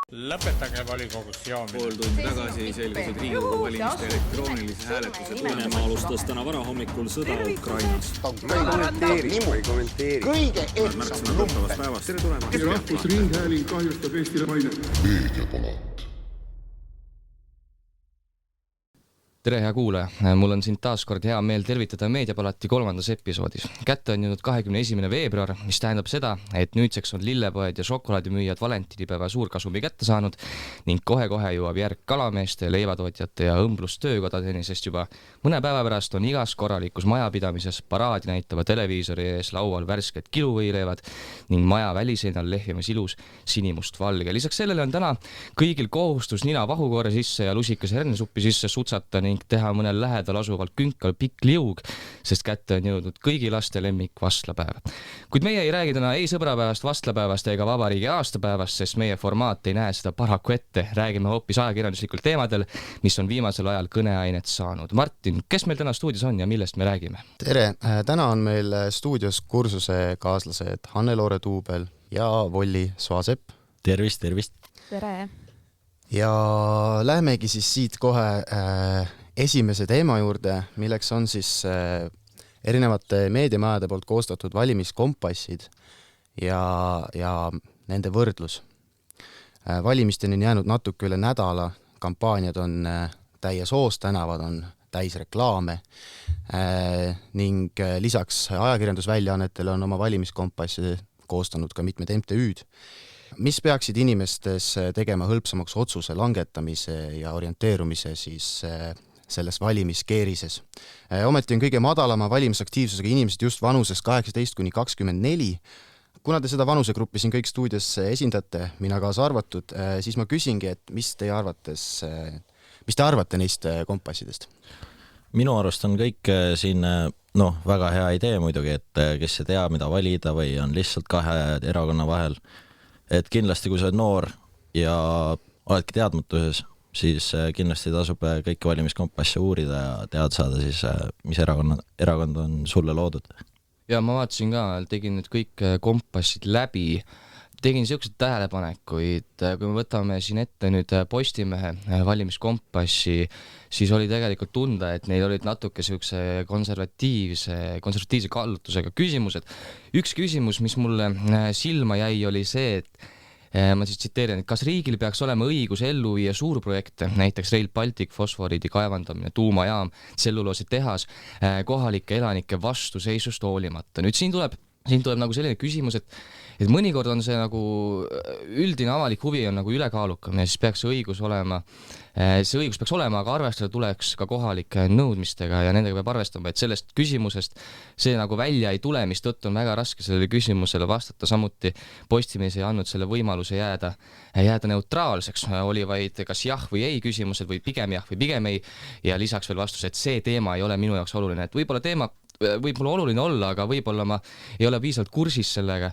Lõpetage volikogus joomine. Pool tundi tagasi selgusid Riigikogu valimiste elektroonilise hääletuse Venemaa alustas täna varahommikul sõda Ukrainas. ei kommenteeri. Kõige ehtsam lumpe. Tere tulemast. Rahvusringhääling kahjustab Eestile mainet. Meediapalat. Tere, hea kuulaja! Mul on sind taas kord hea meel tervitada Meediapalati 3. episoodis. Kätte on jõudnud 21. veebruar, mis tähendab seda, et nüüdseks on lillepoed ja šokolaadimüüjad valentinipäeva suurkasumi kätte saanud ning kohe-kohe jõuab järg kalameeste, leivatootjate ja õmblustöökodadeni, sest juba mõne päeva pärast on igas korralikus majapidamises paraadi näitava televiisori ees laual värsked kiluvõileivad ning maja väliseinal lehvimas ilus sinimust-valge. Lisaks sellele on täna kõigil kohustus nina vahukoore sisse ja lusikas hernesuppi sisse sutsata ning teha mõnel lähedal asuval künkal pikk liug, sest kätte on jõudnud kõigi laste lemmik vastlapäev. Kuid meie ei räägi täna ei sõbrapäevast, vastlapäevast ega vabariigi aastapäevast, sest meie formaat ei näe seda paraku ette. Räägime hoopis ajakirjanduslikul teemadel, mis on viimasel ajal kõneainet saanud. Martin, kes meil täna stuudios on ja millest me räägime? Tere! Täna on meil stuudios kursuse kaaslased Hanne-Loore Tuubel ja Volli Soasepp. Tervist! Tere! Ja lähemegi siis siit kohe esimese teema juurde, milleks on siis erinevate meediamajade poolt koostatud valimiskompassid ja nende võrdlus. Valimisteni on jäänud natuke üle nädala, kampaaniad on täies hoos, tänavad on täis reklaame ning lisaks ajakirjandusväljaannetele on oma valimiskompassi koostanud ka mitmed MTÜ-d, mis peaksid inimestes tegema hõlpsamaks otsuse langetamise ja orienteerumise siis selles valimiskeerises. Ometi on kõige madalama valimisaktiivsusega inimesed just vanuses 18–24. Kuna te seda vanusegruppi siin kõik stuudios esindate, mina kaasa arvatud, siis ma küsingi, et mis te arvate neist kompassidest? Minu arust on kõik siin väga hea idee muidugi, et kes ei tea, mida valida või on lihtsalt kahe erakonna vahel. Et kindlasti, kui sa oled noor ja oledki teadmatuses, siis kindlasti tasub kõiki valimiskompasse uurida ja teada saada siis, mis erakond on sulle loodud. Ja ma vaatasin ka, tegin nüüd kõik kompassid läbi. Tegin siuksed tähelepanekuid, kui me võtame siin ette nüüd Postimehe valimiskompassi, siis oli tegelikult tunda, et neil olid natuke siukse konservatiivse kallutusega küsimused. Üks küsimus, mis mulle silma jäi, oli see, et ma siis tsiteerin, et kas riigil peaks olema õigus ellu viia suurprojekte, näiteks Rail Baltic, fosforiidi kaevandamine, tuumajaam, tselluloosi tehas, kohalike elanike vastuseisust hoolimata. Nüüd siin tuleb nagu selline küsimus, et mõnikord on see nagu üldine avalik huvi on nagu ülekaalukam ja siis peaks see õigus olema, aga arvestada tuleks ka kohalike nõudmistega ja nendega peab arvestama, et sellest küsimusest see nagu välja ei tule, mis tõttu on väga raske sellele küsimusele vastata. Samuti Postimees ei andnud selle võimaluse jääda neutraalseks, oli vaid kas jah või ei küsimused või pigem jah või pigem ei ja lisaks veel vastus, et see teema ei ole minu jaoks oluline, et võib-olla teema võib mulle oluline olla, aga võib-olla ma ei ole piisavalt kursis sellega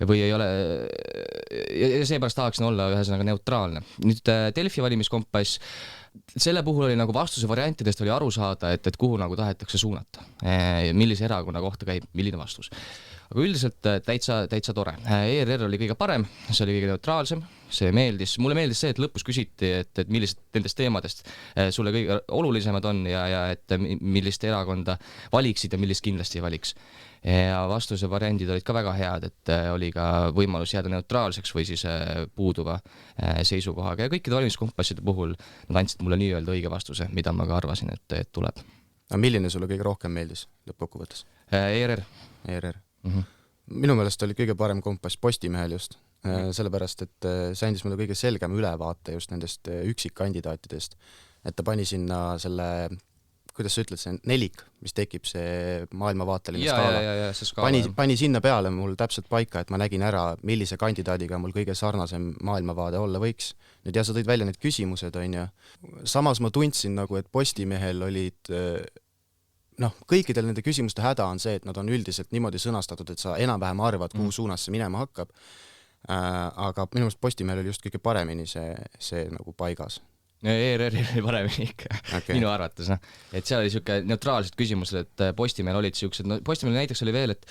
või ei ole ja seepärast tahaksin olla ühesõnaga neutraalne. Nüüd Delfi valimiskompass, selle puhul oli nagu vastuse variantidest oli aru saada, et kuhu nagu tahetakse suunata, millise erakonna kohta käib, milline vastus. Aga üldiselt täitsa tore. ERR oli kõige parem, see oli kõige neutraalsem, mulle meeldis see, et lõpus küsiti, et millised nendest teemadest sulle kõige olulisemad on ja et millist erakonda valiksid ja millist kindlasti ei valiks. Ja vastuse variandid olid ka väga head, et oli ka võimalus jääda neutraalseks või siis puuduva seisukohaga ja kõikide valimiskompasside puhul nad andsid mulle nii-öelda õige vastuse, mida ma ka arvasin, et tuleb. No, milline sulle kõige rohkem meeldis lõppkokkuvõttes? ERR. Minu meelest oli kõige parem kompass Postimehel just, sellepärast, et see andis mulle kõige selgem ülevaate just nendest üksikkandidaatidest, et ta pani sinna selle, kuidas sa ütled, see nelik, mis tekib see maailmavaateline skaala. Pani sinna peale mul täpselt paika, et ma nägin ära, millise kandidaadiga mul kõige sarnasem maailmavaade olla võiks. Nüüd sa tõid välja need küsimused, on ja samas ma tundsin nagu, et Postimehel olid kõikidel nende küsimuste häda on see, et nad on üldiselt niimoodi sõnastatud, et sa enam-vähem arvad, kuhu suunas see minema hakkab. Aga minu meelest Postimehel oli just kõige paremini see nagu paigas. ERR oli paremini ikka, minu arvates. Et seal oli siuke neutraalsed küsimused, et Postimehel olid siuksed, Postimehel näiteks oli veel, et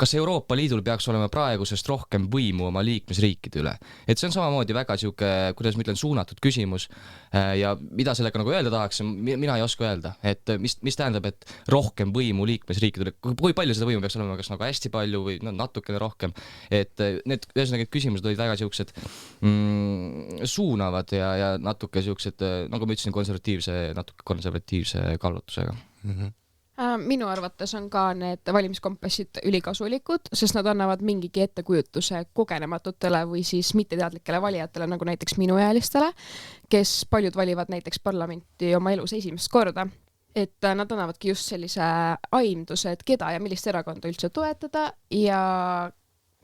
kas Euroopa Liidul peaks olema praegusest rohkem võimu oma liikmesriikide üle. Et see on samamoodi väga siuke, kuidas ma ütlen, suunatud küsimus ja mida sellega nagu öelda tahaks, mina ei oska öelda, et mis tähendab, et rohkem võimu liikmesriikide üle, kui palju seda võimu peaks olema, kas nagu hästi palju või natukene rohkem, et need küsimused olid väga siuksed suunavad ja natuke siuksed, nagu ma ütlesin, natuke konservatiivse kallutusega. Minu arvates on ka need valimiskompassid ülikasulikud, sest nad annavad mingigi ettekujutuse kogenematutele või siis mitteteadlikele valijatele, nagu näiteks minuealistele, kes paljud valivad näiteks parlamenti oma elus esimest korda. Et nad annavadki just sellise aimduse, et keda ja millist erakonda üldse toetada ja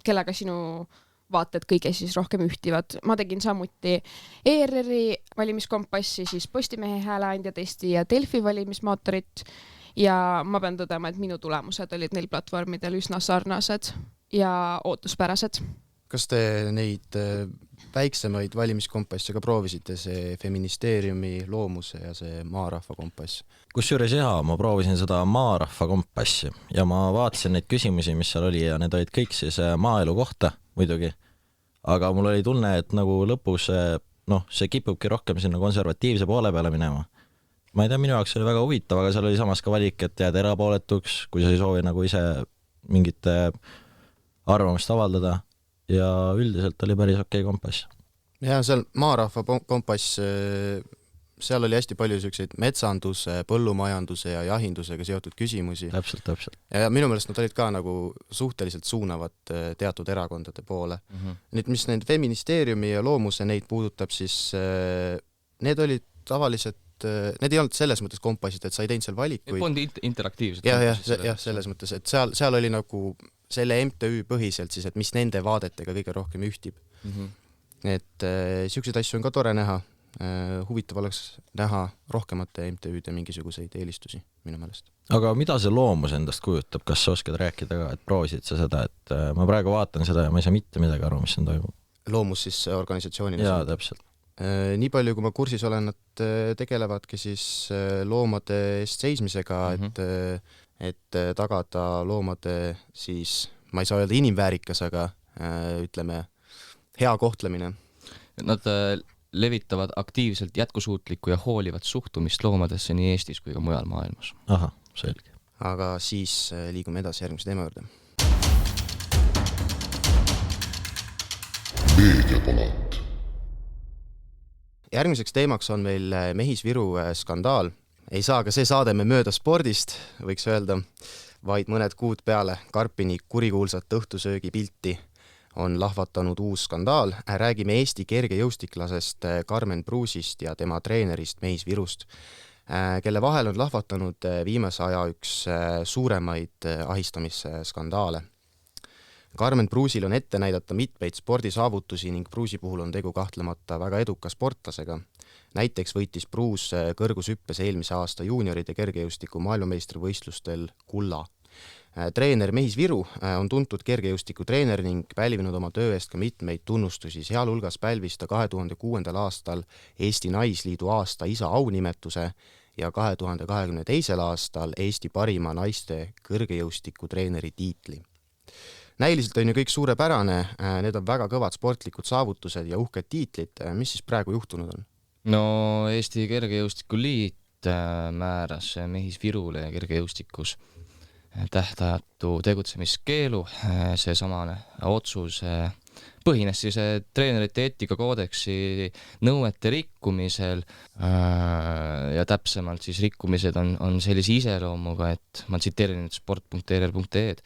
kellega sinu vaated kõige siis rohkem ühtivad. Ma tegin samuti ERR-i valimiskompassi, siis Postimehe hääleandja testi ja Delfi valimismootorit ja ma pean tõdema, et minu tulemused olid neil platvormidel üsna sarnased ja ootuspärased. Kas te neid väiksemaid valimiskompasse ka proovisite, see Feministeeriumi loomuse ja see Maarahva kompass? Kusjuures ma proovisin seda Maarahva kompassi ja ma vaatasin neid küsimusi, mis seal oli ja need olid kõik siis maaelu kohta muidugi, aga mul oli tunne, et nagu lõpus see kipubki rohkem sinna konservatiivse poole peale minema. Ma ei tea, minu jaoks oli väga huvitav, aga seal oli samas ka valik, et jääd erapooletuks, kui sa ei soovi nagu ise mingit arvamust avaldada ja üldiselt oli päris okei kompass. Ja seal Maarahva kompass, seal oli hästi palju selliseid metsanduse, põllumajanduse ja jahindusega seotud küsimusi. Täpselt. Ja minu meelest nad olid ka nagu suhteliselt suunavad teatud erakondade poole. Nüüd, mis need Feministeeriumi ja loomuse neid puudutab, siis need olid tavaliselt need ei olnud selles mõttes kompassid, et sa ei teinud seal valikuid. Need polnud interaktiivsed. Ja, selles mõttes, et seal oli nagu selle MTÜ põhiselt siis, et mis nende vaadetega kõige rohkem ühtib. Et siukseid asju on ka tore näha. Huvitav oleks näha rohkemate MTÜ-de mingisuguseid eelistusi minu meelest. Aga mida see loomus endast kujutab? Kas sa oskad rääkida ka, et proovisid sa seda, et ma praegu vaatan seda ja ma ei saa mitte midagi aru, mis siin toimub? Loomus siis organisatsioonina? Jaa, täpselt. Nii palju, kui ma kursis olen, nad tegelevadki siis loomade eest seismisega, et tagada loomade siis, ma ei saa öelda inimväärikas, aga ütleme, hea kohtlemine. Nad levitavad aktiivselt jätkusuutlikku ja hoolivat suhtumist loomadesse nii Eestis kui ka mujal maailmas. Aha, selge. Aga siis liigume edasi järgmise teema juurde. Meediapalat. Järgmiseks teemaks on meil Mehis-Viru skandaal. Ei saa ka see saade me mööda spordist, võiks öelda, vaid mõned kuud peale Karpini kurikuulsat õhtusöögi pilti on lahvatanud uus skandaal. Räägime Eesti kergejõustiklasest Karmen Pruusist ja tema treenerist Mehis-Virust, kelle vahel on lahvatanud viimase aja üks suuremaid ahistamisskandaale. Karmen Pruusil on ette näidata mitmeid spordisaavutusi ning Pruusi puhul on tegu kahtlemata väga eduka sportlasega. Näiteks võitis Pruus kõrgushüppes eelmise aasta juunioride kergejõustiku maailmameistrivõistlustel kulla. Treener Mehis-Viru on tuntud kergejõustikutreener ning pälvinud oma töö eest ka mitmeid tunnustusi, sealhulgas pälvis ta 2006. aastal Eesti Naisliidu aasta isa aunimetuse ja 2022. aastal Eesti parima naiste kõrgejõustikutreeneri tiitli. Näiliselt on ju kõik suurepärane, need on väga kõvad sportlikud saavutused ja uhked tiitlid. Mis siis praegu juhtunud on? No Eesti Kergejõustikuliit määras Mehis-Virule kergejõustikus tähtajatu tegutsemiskeelu. See samane otsus põhines siis treenerite eetikakoodeksi nõuete rikkumisel ja täpsemalt siis rikkumised on sellise iseloomuga, et ma tsiteerin nüüd sport.err.ee-d,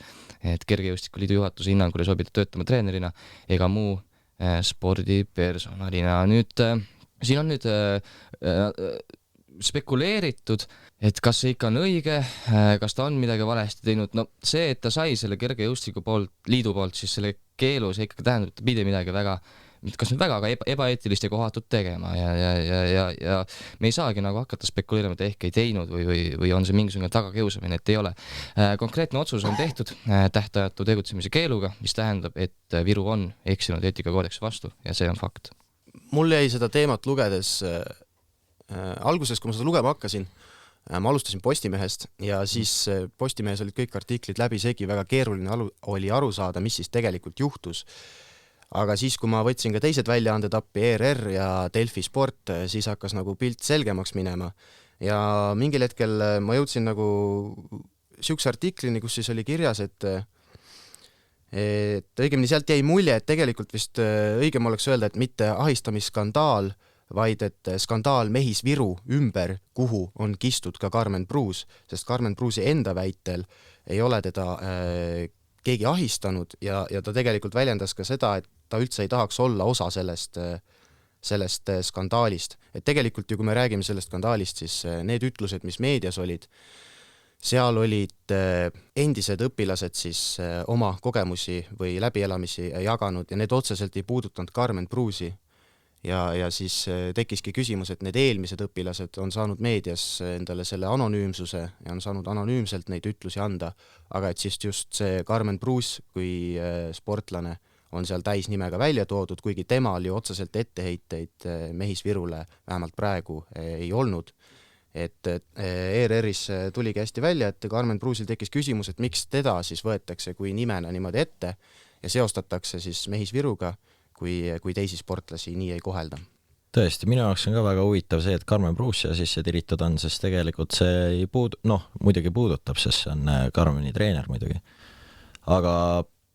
et Kergejõustikuliidu juhatuse hinnangul ei sobita töötama treenerina ega muu spordipersonalina. Nüüd, siin on nüüd spekuleeritud, et kas see ikka on õige, kas ta on midagi valesti teinud. No see, et ta sai selle kergejõustiku liidu poolt siis selle keelu, see ikka tähendab, et ta pidi midagi väga, kas nüüd väga ebaeetilist ja kohatut tegema ja me ei saagi nagu hakata spekuleerima, et ehk ei teinud või on see mingisugune tagakiusamine, et ei ole. Konkreetne otsus on tehtud tähtajatu tegutsemise keeluga, mis tähendab, et Viru on eksinud eetikakoodeksi vastu ja see on fakt. Mul jäi seda teemat lugedes alguses, kui ma seda lugema hakkasin, ma alustasin Postimehest ja siis Postimehes olid kõik artiklid läbisegi, väga keeruline oli aru saada, mis siis tegelikult juhtus. Aga siis, kui ma võtsin ka teised väljaanded appi, ERR ja Delfi Sport, siis hakkas nagu pilt selgemaks minema. Ja mingil hetkel ma jõudsin nagu siukse artiklini, kus siis oli kirjas, et õigemini sealt jäi mulje, et tegelikult vist õigem oleks öelda, et mitte ahistamisskandaal, vaid et skandaal Mehis Viru ümber, kuhu on kistud ka Karmen Pruus, sest Karmen Pruusi enda väitel ei ole teda keegi ahistanud ja ta tegelikult väljendas ka seda, et ta üldse ei tahaks olla osa sellest skandaalist. Et tegelikult ju, kui me räägime sellest skandaalist, siis need ütlused, mis meedias olid, seal olid endised õpilased siis oma kogemusi või läbielamisi jaganud ja need otseselt ei puudutanud Karmen Pruusi. Ja siis tekkiski küsimus, et need eelmised õpilased on saanud meedias endale selle anonüümsuse ja on saanud anonüümselt neid ütlusi anda, aga et siis just see Karmen Pruus kui sportlane on seal täisnimega välja toodud, kuigi temal ju otseselt etteheiteid Mehis Virule vähemalt praegu ei olnud. Et ERR-is tuligi hästi välja, et Karmen Pruusil tekkis küsimus, et miks teda siis võetakse kui nimena niimoodi ette ja seostatakse siis Mehis Viruga, kui teisi sportlasi nii ei kohelda. Tõesti, minu jaoks on ka väga huvitav see, et Karmen Pruus siia sisse tiritud on, sest tegelikult see ei muidugi puudutab, sest see on Karmeni treener muidugi. Aga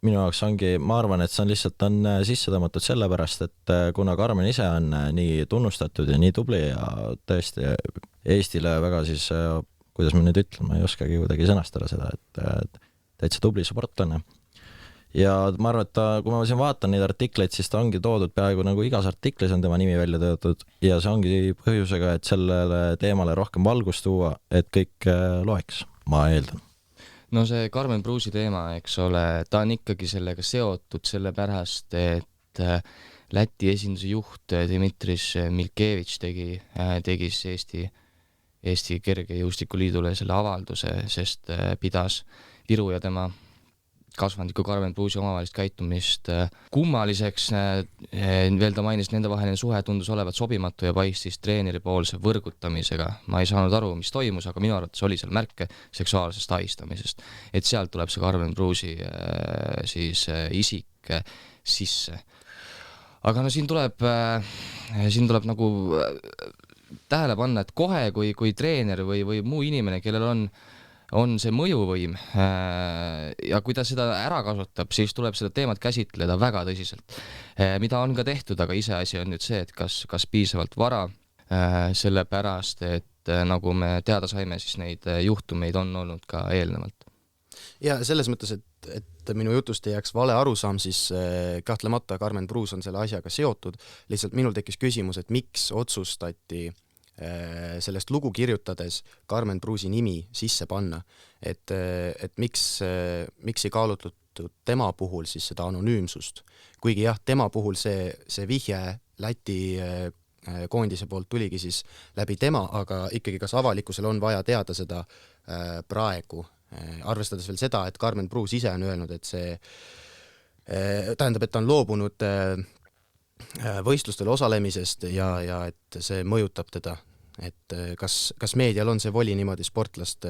minu jaoks ongi, ma arvan, et see on lihtsalt sisse tõmmatud sellepärast, et kuna Karmen ise on nii tunnustatud ja nii tubli ja tõesti Eestile väga siis, kuidas ma nüüd ütlen, ma ei oskagi kuidagi sõnastada seda, et täitsa tubli sportlane. Ja ma arvan, et kui ma siin vaatan neid artikleid, siis ta ongi toodud peaaegu nagu igas artiklis on tema nimi välja töötud ja see ongi põhjusega, et sellele teemale rohkem valgust tuua, et kõik loeks, ma eeldan. No see Karmen Pruusi teema, eks ole, ta on ikkagi sellega seotud sellepärast, et Läti esinduse juht Dimitris Milkevitš tegi Eesti Kergejõustikuliidule selle avalduse, sest pidas Viru ja tema kasvandiku Karmen Pruusi omavahelist käitumist kummaliseks. Veel ta mainis, nende vaheline suhe tundus olevat sobimatu ja paistis treeneri poolse võrgutamisega. Ma ei saanud aru, mis toimus, aga minu arvates oli seal märke seksuaalsest ahistamisest. Et sealt tuleb see Karmen Pruusi siis isik sisse. Aga no siin tuleb nagu tähele panna, et kohe kui treener või muu inimene, kellel on see mõjuvõim ja kui ta seda ära kasutab, siis tuleb seda teemat käsitleda väga tõsiselt, mida on ka tehtud, aga iseasi on nüüd see, et kas piisavalt vara, sellepärast, et nagu me teada saime, siis neid juhtumeid on olnud ka eelnevalt. Ja selles mõttes, et minu jutust ei jääks vale arusaam, siis kahtlemata Karmen Pruus on selle asjaga seotud. Lihtsalt minul tekkis küsimus, et miks otsustati sellest lugu kirjutades Karmen Pruusi nimi sisse panna, et miks ei kaalutlutud tema puhul siis seda anonüümsust. Kuigi jah, tema puhul see vihje Läti koondise poolt tuligi siis läbi tema, aga ikkagi kas avalikkusel on vaja teada seda praegu, arvestades veel seda, et Karmen Pruus ise on öelnud, et see tähendab, et ta on loobunud võistlustel osalemisest ja et see mõjutab teda, et kas meedial on see voli niimoodi sportlast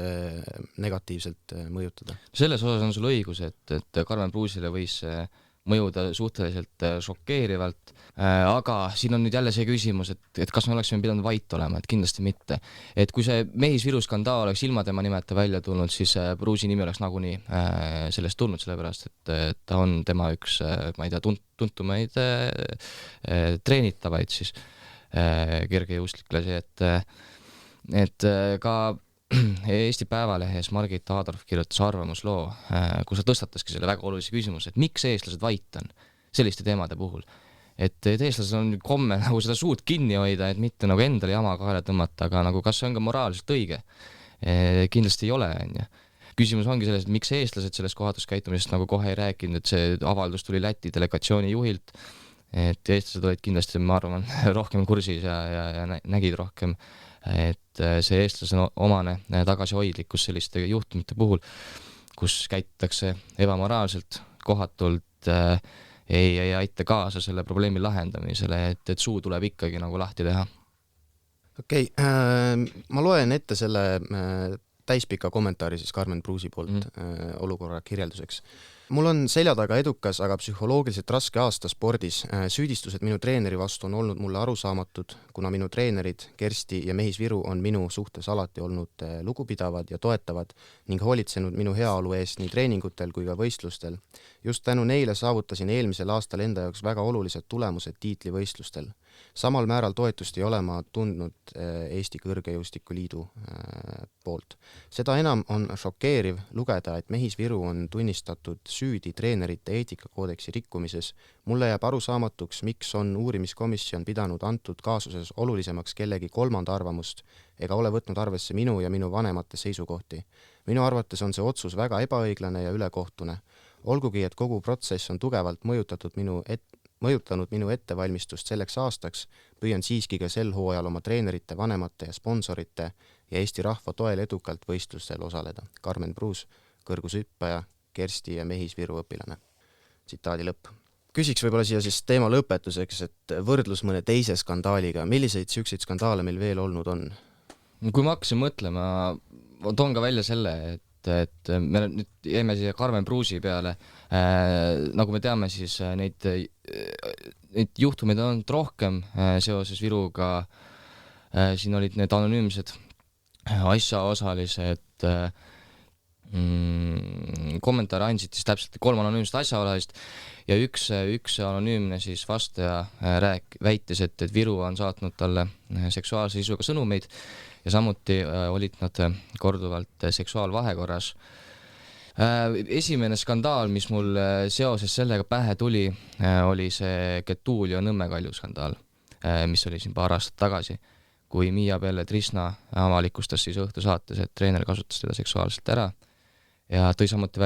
negatiivselt mõjutada? Selles osas on sul õigus, et Karmen Pruusile võis mõjuda suhteliselt šokeerivalt, aga siin on nüüd jälle see küsimus, et kas me oleksime pidanud vait olema, et kindlasti mitte. Et kui see Mehis Viru skandaal oleks ilma tema nimeta välja tulnud, siis Pruusi nimi oleks nagunii sellest tulnud, sellepärast, et ta on tema üks, ma ei tea, tuntumaid treenitavaid siis kergejõustiklasi, et ka Eesti Päevalehes Margit Aadorf kirjutas arvamusloo, kus ta tõstataski selle väga olulise küsimuse, et miks eestlased vait on selliste teemade puhul. Et eestlased on komme nagu seda suud kinni hoida, et mitte nagu endale jama kaela tõmmata, aga nagu kas see on ka moraalselt õige? Kindlasti ei ole. Küsimus ongi selles, et miks eestlased sellest kohatus käitumisest nagu kohe ei rääkinud, et see avaldus tuli Läti delegatsiooni juhilt, et eestlased olid kindlasti, ma arvan, rohkem kursis ja nägid rohkem, et see eestlasel omane tagasihoidlikkus selliste juhtumite puhul, kus käitutakse ebamoraalselt, kohatult, ei aita kaasa selle probleemi lahendamisele, et suu tuleb ikkagi nagu lahti teha. Okei, ma loen ette selle täispika kommentaari siis Karmen Pruusi poolt olukorra kirjelduseks. Mul on selja taga edukas, aga psühholoogiliselt raske aasta spordis. Süüdistused minu treeneri vastu on olnud mulle arusaamatud, kuna minu treenerid Kersti ja Mehis Viru on minu suhtes alati olnud lugupidavad ja toetavad ning hoolitsenud minu heaolu eest nii treeningutel kui ka võistlustel. Just tänu neile saavutasin eelmisel aastal enda jaoks väga olulised tulemused tiitlivõistlustel. Samal määral toetust ei ole ma tundnud Eesti Kõrgejõustikuliidu poolt. Seda enam on šokeeriv lugeda, et Mehis Viru on tunnistatud süüdi treenerite eetikakoodeksi rikkumises. Mulle jääb arusaamatuks, miks on uurimiskomisjon pidanud antud kaasuses olulisemaks kellegi kolmanda arvamust ega ole võtnud arvesse minu ja minu vanemate seisukohti. Minu arvates on see otsus väga ebaõiglane ja ülekohtune. Olgugi, et kogu protsess on tugevalt mõjutanud minu ettevalmistust selleks aastaks, püüan siiski ka sel hooajal oma treenerite, vanemate ja sponsorite ja Eesti rahva toel edukalt võistlustel osaleda. Karmen Pruus, kõrgushüppaja, Kersti ja Mehis Viru õpilane. Tsitaadi lõpp. Küsiks võib-olla siia siis teema lõpetuseks, et võrdlus mõne teise skandaaliga. Milliseid siukseid skandaale meil veel olnud on? Kui ma hakkasin mõtlema, ma toon ka välja selle, et me nüüd jäime siia Karmen Pruusi peale. Nagu me teame, siis neid juhtumeid on rohkem seoses Viruga. Siin olid need anonüümsed asjaosalised, kommentaare andsid siis täpselt 3 anonüümset asjaosalist ja üks anonüümne siis vastaja väitis, et Viru on saatnud talle seksuaalse sisuga sõnumeid ja samuti olid nad korduvalt seksuaalvahekorras. Esimene skandaal, mis mul seoses sellega pähe tuli, oli see Getuulio Nõmme Kalju skandaal, mis oli siin paar aastat tagasi, kui Miia Pelle-Trisna avalikustas siis õhtusaates, et treener kasutas teda seksuaalselt ära ja tõi samuti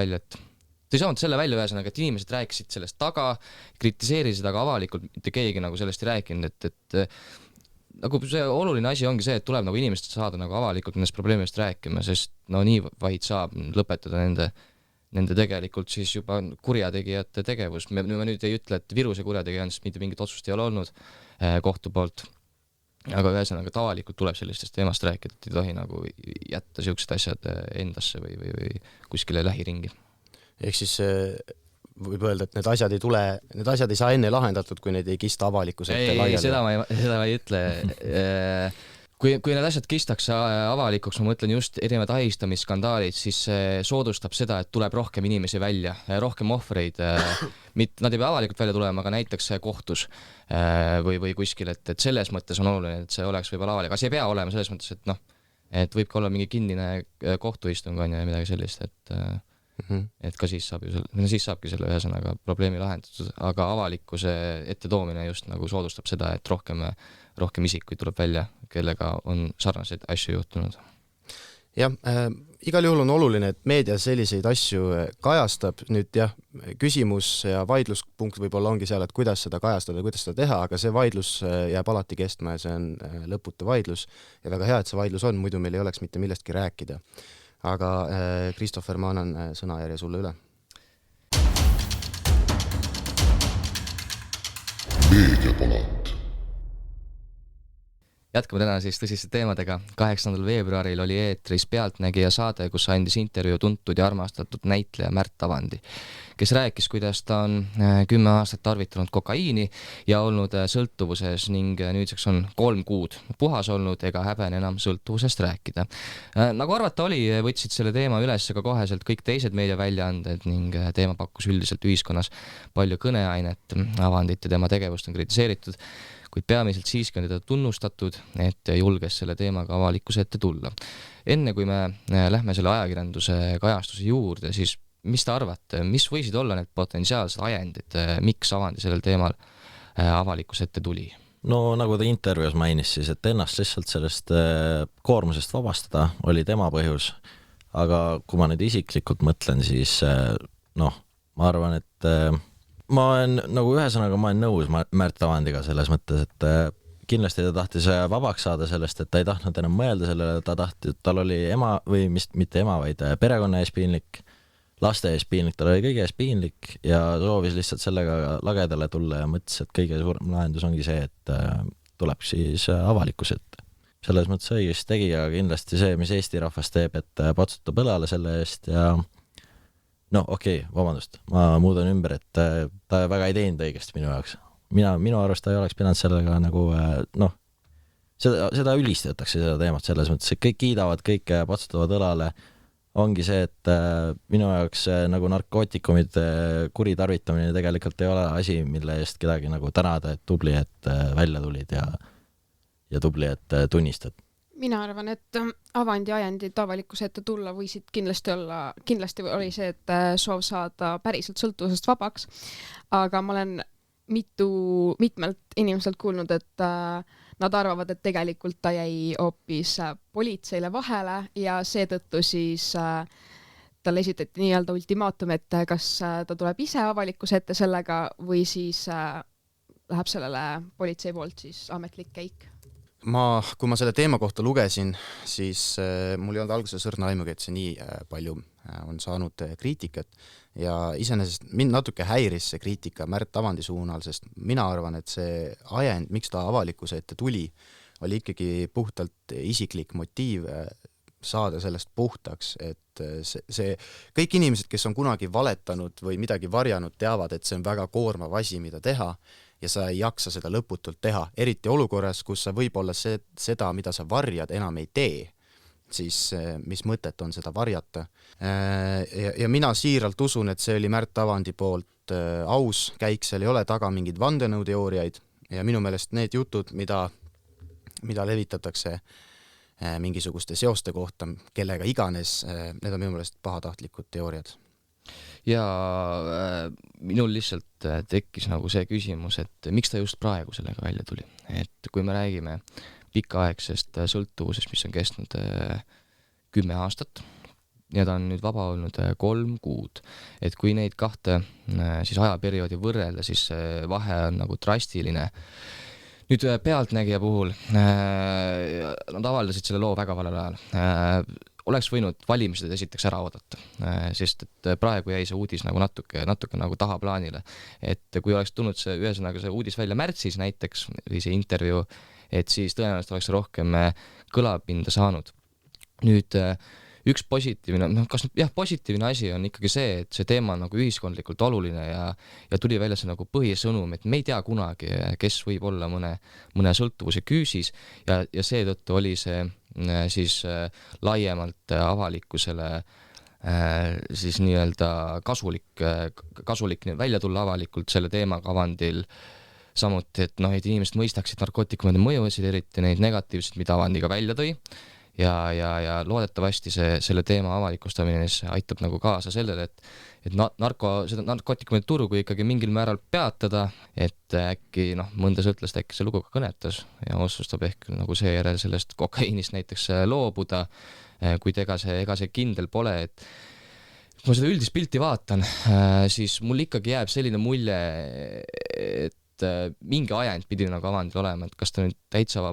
selle välja ühesõnaga, et inimesed rääkisid sellest taga, kritiseerisid, aga avalikult mitte keegi nagu sellest ei rääkinud, et nagu see oluline asi ongi see, et tuleb nagu inimesed saada nagu avalikult nendest probleemidest rääkima, sest no nii vaid saab lõpetada nende tegelikult siis juba kurjategijate tegevus. Me nüüd ei ütle, et Viruse kurjategija on, sest mitte mingit otsust ei ole olnud kohtu poolt, aga ühesõnaga tavalikult tuleb sellistest teemast rääkida, et ei tohi nagu jätta siuksed asjad endasse või kuskile lähiringi. Ehk siis võib öelda, et need asjad ei saa enne lahendatud, kui neid ei kista avalikkuse ette laiali. Ei, seda ma ei ütle. Kui need asjad kistakse avalikuks, ma mõtlen just erinevad ahistamissskandaalid, siis soodustab seda, et tuleb rohkem inimesi välja, rohkem ohvreid. Nad ei pea avalikult välja tulema, aga näiteks kohtus või kuskil, et selles mõttes on oluline, et see oleks võib-olla avalik. Aga see ei pea olema selles mõttes, et võib ka olla mingi kinnine kohtuistung on ja midagi sellist, et ka siis saabki selle ühesõnaga probleemi lahendatud, aga avalikkuse ette toomine just nagu soodustab seda, et rohkem isikuid tuleb välja, kellega on sarnaseid asju juhtunud. Jah, igal juhul on oluline, et meedia selliseid asju kajastab. Nüüd jah, küsimus ja vaidluspunkt võib-olla ongi seal, et kuidas seda kajastada, kuidas seda teha, aga see vaidlus jääb alati kestma ja see on lõputu vaidlus ja väga hea, et see vaidlus on, muidu meil ei oleks mitte millestki rääkida. Aga Christopher, ma annan sõnajärje sulle üle. Meediapalat. Jätkame täna siis tõsiste teemadega. 8. veebruaril oli eetris Pealtnägija saade, kus andis intervjuu tuntud ja armastatud näitleja Märt Avandi, kes rääkis, kuidas ta on 10 aastat tarvitanud kokaiini ja olnud sõltuvuses ning nüüdseks on 3 kuud puhas olnud ega häbene enam sõltuvusest rääkida. Nagu arvata oli, võtsid selle teema üles ka koheselt kõik teised meediaväljaanded ning teema pakkus üldiselt ühiskonnas palju kõneainet. Avandit ja tema tegevust on kritiseeritud, kuid peamiselt siiski on teda tunnustatud, et julges selle teemaga avalikkuse ette tulla. Enne kui me lähme selle ajakirjanduse kajastuse juurde, siis mis te arvate, mis võisid olla need potentsiaalsed ajendid, miks Avandi sellel teemal avalikkuse ette tuli? No nagu ta intervjuus mainis siis, et ennast lihtsalt sellest koormusest vabastada oli tema põhjus, aga kui ma nüüd isiklikult mõtlen, siis ma arvan, et ma olen nõus Märt Avandiga selles mõttes, et kindlasti ta tahtis vabaks saada sellest, et ta ei tahtnud enam mõelda sellele, tal oli ema või mitte ema, vaid perekonna ees piinlik, laste ees piinlik, tal oli kõige ees piinlik ja soovis lihtsalt sellega lagedale tulla ja mõtles, et kõige suurem lahendus ongi see, et tuleb siis avalikkuse ette. selles mõttes õigesti tegi, aga kindlasti see, mis Eesti rahvas teeb, et patsutab õlale selle eest ja no okei, vabandust, ma muudan ümber, et ta väga ei teinud õigesti minu jaoks. Minu arust ta ei oleks pidanud sellega nagu noh, seda ülistatakse seda teemat selles mõttes, et kõik kiidavad, kõik patsutavad õlale. Ongi see, et minu jaoks nagu narkootikumide kuritarvitamine tegelikult ei ole asi, mille eest kedagi nagu tänada, et tubli, et välja tulid ja tubli, et tunnistad. Mina arvan, et Avandi ajendid avalikkuse ette tulla võisid kindlasti oli see, et soov saada päriselt sõltuvusest vabaks, aga ma olen mitmelt inimeselt kuulnud, et nad arvavad, et tegelikult ta jäi hoopis politseile vahele ja seetõttu siis talle esitati nii-öelda ultimaatum, et kas ta tuleb ise avalikkuse ette sellega või siis läheb sellele politsei poolt siis ametlik käik. Kui ma selle teema kohta lugesin, siis mul ei olnud alguses õrna aimugi, et see nii palju on saanud kriitikat ja iseenesest mind natuke häiris see kriitika Märt Avandi suunal, sest mina arvan, et see ajend, miks ta avalikkuse ette tuli, oli ikkagi puhtalt isiklik motiiv saada sellest puhtaks, et see kõik inimesed, kes on kunagi valetanud või midagi varjanud, teavad, et see on väga koormav asi, mida teha ja sa ei jaksa seda lõputult teha, eriti olukorras, kus sa võib-olla seda, mida sa varjad, enam ei tee, siis mis mõtet on seda varjata. Ja mina siiralt usun, et see oli Märt Avandi poolt aus käik, seal ei ole taga mingid vandenõuteooriaid ja minu meelest need jutud, mida levitatakse mingisuguste seoste kohta, kellega iganes, need on minu meelest pahatahtlikud teooriad. Ja minul lihtsalt tekkis nagu see küsimus, et miks ta just praegu sellega välja tuli. Et kui me räägime pikaaegsest sõltuvusest, mis on kestnud 10 aastat ja ta on nüüd vaba olnud 3 kuud, et kui neid kahte siis ajaperioodi võrrelda, siis vahe on nagu drastiline. Nüüd Pealtnägija puhul nad avaldasid selle loo väga valel ajal. Oleks võinud valimised esiteks ära oodata, sest et praegu jäi see uudis nagu natuke nagu tahaplaanile. Et kui oleks tulnud ühesõnaga see uudis välja märtsis näiteks, või see intervjuu, et siis tõenäoliselt oleks rohkem kõlapinda saanud. Nüüd üks positiivne, positiivne asi on ikkagi see, et see teema on nagu ühiskondlikult oluline ja tuli välja see nagu põhisõnum, et me ei tea kunagi, kes võib olla mõne sõltuvuse küüsis ja seetõttu oli see siis laiemalt avalikkusele siis nii-öelda kasulik välja tulla avalikult selle teemaga Avandil. Samuti, et inimesed mõistaksid narkootikumide mõjusid, eriti neid negatiivseid, mida Avandi ka välja tõi. Ja loodetavasti selle teema avalikustamine aitab nagu kaasa sellele, et seda narkootikumide turgu ikkagi mingil määral peatada, et äkki mõnda sõltlast äkki see lugu ka kõnetas ja otsustab ehk nagu seejärel sellest kokaiinist näiteks loobuda, kuid ega see kindel pole, et kui ma seda üldist pilti vaatan, siis mul ikkagi jääb selline mulje, et mingi ajend pidi nagu Avandil olema, et kas ta nüüd täitsa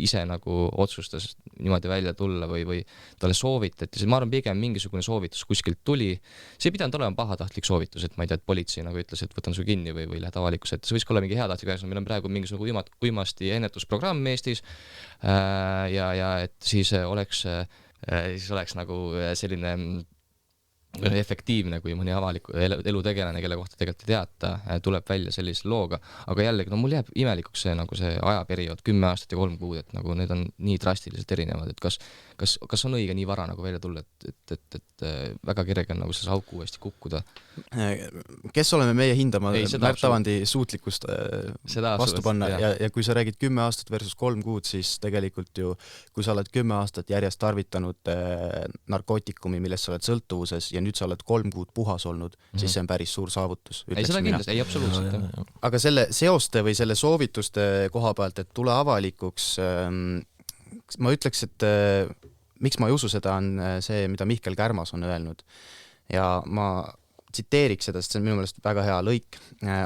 ise nagu otsustas niimoodi välja tulla või talle soovitati, ma arvan pigem mingisugune soovitus kuskilt tuli, see ei pidanud olema pahatahtlik soovitus, et ma ei tea, et politsei nagu ütles, et võtan su kinni või lähed avalikkuse ette, see võiks olla mingi heatahtlik, meil on praegu mingisugune uimasti ennetusprogramm Eestis ja et siis oleks nagu selline efektiivne, kui mõni avaliku elutegelane, kelle kohta tegelikult ei teata, tuleb välja sellise looga, aga jällegi, mul jääb imelikuks see, nagu see ajaperiood 10 aastat ja 3 kuud, et nagu need on nii drastiliselt erinevad, et kas on õige nii vara nagu välja tulla, et väga kerge on nagu selles auku uuesti kukkuda. Kes oleme meie hindama Märt Avandi suutlikkust vastu panna ja kui sa räägid 10 aastat versus 3 kuud, siis tegelikult ju, kui sa oled 10 aastat järjest tarvitanud narkootikumi, millest sa oled sõltuvuses ja nüüd sa oled 3 kuud puhas olnud, siis see on päris suur saavutus. Ei, seda kindlasti, ei absoluutselt. Aga selle seoste või selle soovituste koha pealt, et tule avalikuks, ma ütleks, et miks ma ei usu seda on see, mida Mihkel Kärmas on öelnud. Ja ma tsiteeriks seda, sest see on minu meelest väga hea lõik.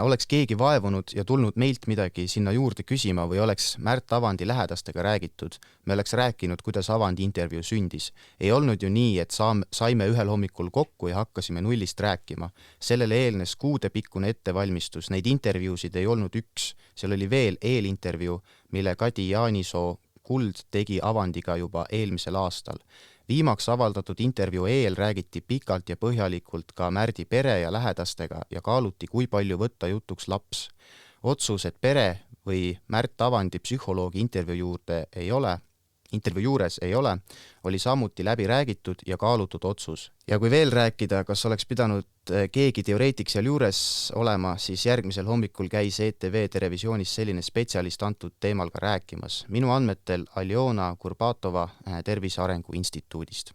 Oleks keegi vaevunud ja tulnud meilt midagi sinna juurde küsima või oleks Märt Avandi lähedastega räägitud, me oleks rääkinud, kuidas Avandi intervjuu sündis. Ei olnud ju nii, et saime ühel hommikul kokku ja hakkasime nullist rääkima. Sellele eelnes kuudepikkune ettevalmistus, neid intervjuusid ei olnud üks. Seal oli veel eelintervjuu, mille Kadi Jaanisoo Kuld tegi avandiga juba eelmisel aastal. Viimaks avaldatud intervjuu eel räägiti pikalt ja põhjalikult ka Märdi pere ja lähedastega ja kaaluti, kui palju võtta jutuks laps. Otsus, et pere või Märt Avandi psühholoogi intervjuu juures ei ole, oli samuti läbi räägitud ja kaalutud otsus. Ja kui veel rääkida, kas oleks pidanud keegi teoreetik seal juures olema, siis järgmisel hommikul käis ETV Terevisioonis selline spetsialist antud teemal ka rääkimas. Minu andmetel Aljona Kurbatova Tervise Arengu Instituudist.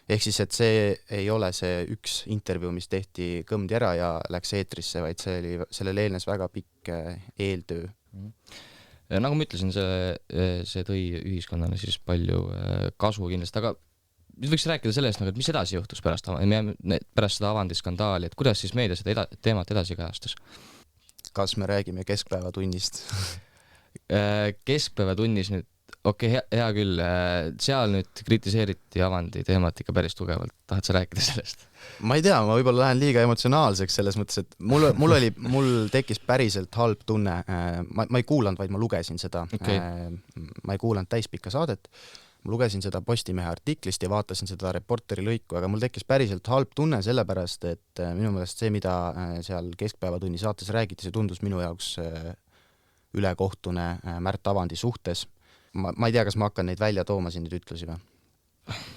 Ehk siis, et see ei ole see üks intervjuu, mis tehti kõmdi ära ja läks eetrisse, vaid sellele eelnes väga pikk eeltöö. Nagu ma ütlesin, see tõi ühiskonnale siis palju kasu kindlasti, aga nüüd võiks rääkida sellest, et mis edasi juhtus pärast seda avandiskandaali, et kuidas siis meedia seda teemat edasi kajastas? Kas me räägime keskpäevatunnist? Keskpäevatunnis nüüd, hea küll, seal nüüd kritiseeriti avandi teemat ikka päris tugevalt, tahad sa rääkida sellest? Ma ei tea, ma võib-olla lähen liiga emotsionaalseks selles mõttes, et mul tekkis päriselt halb tunne, ma ei kuulanud, vaid ma lugesin seda, ma ei kuulanud täispikka saadet, ma lugesin seda Postimehe artiklist ja vaatasin seda Reporteri lõiku, aga mul tekkis päriselt halb tunne sellepärast, et minu meelest see, mida seal Keskpäevatunni saates räägiti, see tundus minu jaoks ülekohtune Märt Avandi suhtes. Ma ei tea, kas ma hakkan neid välja tooma siin nüüd ütlusi või?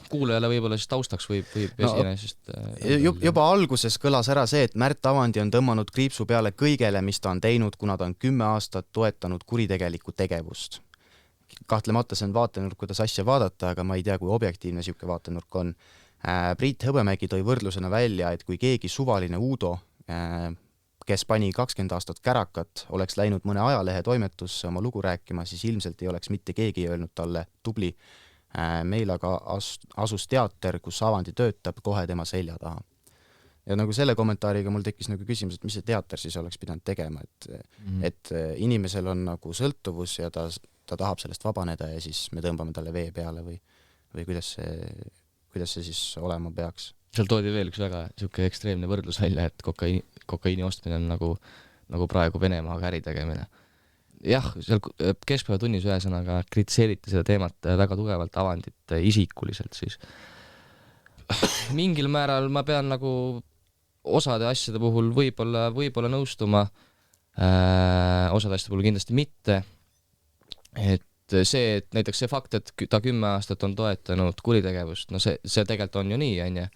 Kuulajale võib-olla siis taustaks võib esine, sest... Juba alguses kõlas ära see, et Märt Avandi on tõmmanud kriipsu peale kõigele, mis ta on teinud, kuna ta on 10 aastat toetanud kuritegelikku tegevust. Kahtlemata see on vaatenurk, kuidas asja vaadata, aga ma ei tea, kui objektiivne siuke vaatenurk on. Priit Hõbemägi tõi võrdlusena välja, et kui keegi suvaline Uudo, kes pani 20 aastat kärakat, oleks läinud mõne ajalehe toimetusse oma lugu rääkima, siis ilmselt ei oleks mitte keegi öelnud talle tubli. Meil aga asus teater, kus Avandi töötab kohe tema selja taha. Ja nagu selle kommentaariga mul tekkis nagu küsimus, et mis see teater siis oleks pidanud tegema, et inimesel on nagu sõltuvus ja ta tahab sellest vabaneda ja siis me tõmbame talle vee peale või kuidas see siis olema peaks. Seal toodi veel üks väga siuke ekstreemne võrdlus välja, et kokaiini ostmine on nagu praegu Venemaaga äri tegemine. Jah, seal Keskpäevatunnis ühesõnaga kritiseeriti seda teemat väga tugevalt Avandit isikuliselt siis. Mingil määral ma pean nagu osade asjade puhul võib-olla nõustuma, osade asjade puhul kindlasti mitte, et näiteks see fakt, et ta 10 aastat on toetanud kuritegevust, no see tegelikult on ju nii, on ju.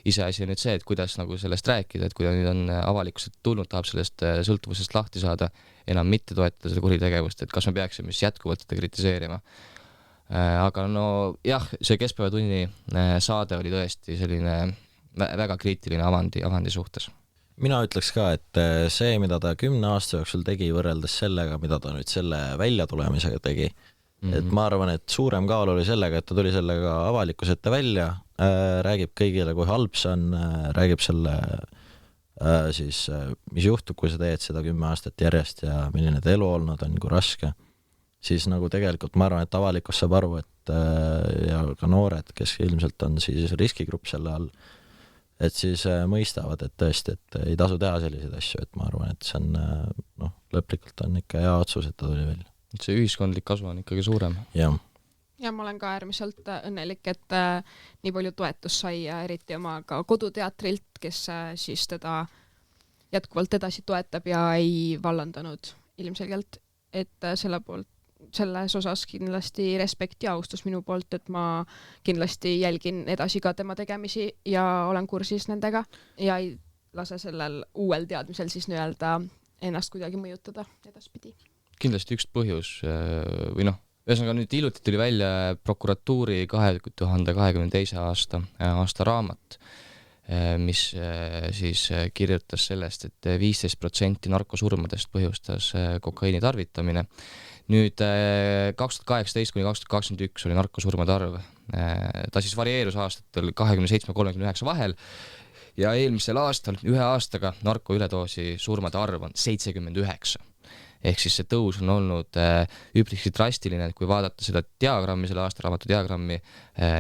Iseasi on nüüd see, et kuidas nagu sellest rääkida, et kui ta nüüd on avalikkuselt tulnud, tahab sellest sõltuvusest lahti saada, enam mitte toetada seda kuritegevust, et kas me peaksime siis jätkuvalt seda kritiseerima. Aga no jah, see Keskpäevatunni saade oli tõesti selline väga kriitiline avandi suhtes. Mina ütleks ka, et see, mida ta 10 aasta jooksul tegi võrreldes sellega, mida ta nüüd selle väljatulemisega tegi, et ma arvan, et suurem kaal oli sellega, et ta tuli sellega avalikkuse ette välja, räägib kõigile, kui halb see on, räägib selle siis, mis juhtub, kui sa teed seda 10 aastat järjest ja milline ta elu olnud on, kui raske, siis nagu tegelikult ma arvan, et avalikkus saab aru, et ja ka noored, kes ilmselt on siis riskigrupp selle all, et siis mõistavad, et tõesti, et ei tasu teha selliseid asju, et ma arvan, et see on, lõplikult on ikka hea otsus, et ta tuli välja. See ühiskondlik kasu on ikkagi suurem. Ja ma olen ka äärmiselt õnnelik, et nii palju toetust sai ja eriti oma ka koduteatrilt, kes siis teda jätkuvalt edasi toetab ja ei vallandanud ilmselgelt, et selles osas kindlasti respekt ja austus minu poolt, et ma kindlasti jälgin edasi ka tema tegemisi ja olen kursis nendega ja ei lase sellel uuel teadmisel siis nii-öelda ennast kuidagi mõjutada edaspidi. Kindlasti üks põhjus või ühesõnaga nüüd hiljuti tuli välja prokuratuuri 2022. aasta raamat, mis siis kirjutas sellest, et 15% narkosurmadest põhjustas kokaiini tarvitamine. Nüüd 2018–2021 oli narkosurmade arv. Ta siis varieerus aastatel 27–39 vahel ja eelmisel aastal ühe aastaga narkoüledoosi surmade arv on 79. Ehk siis see tõus on olnud üpriski drastiline, et kui vaadata seda diagrammi, selle aastaraamatu diagrammi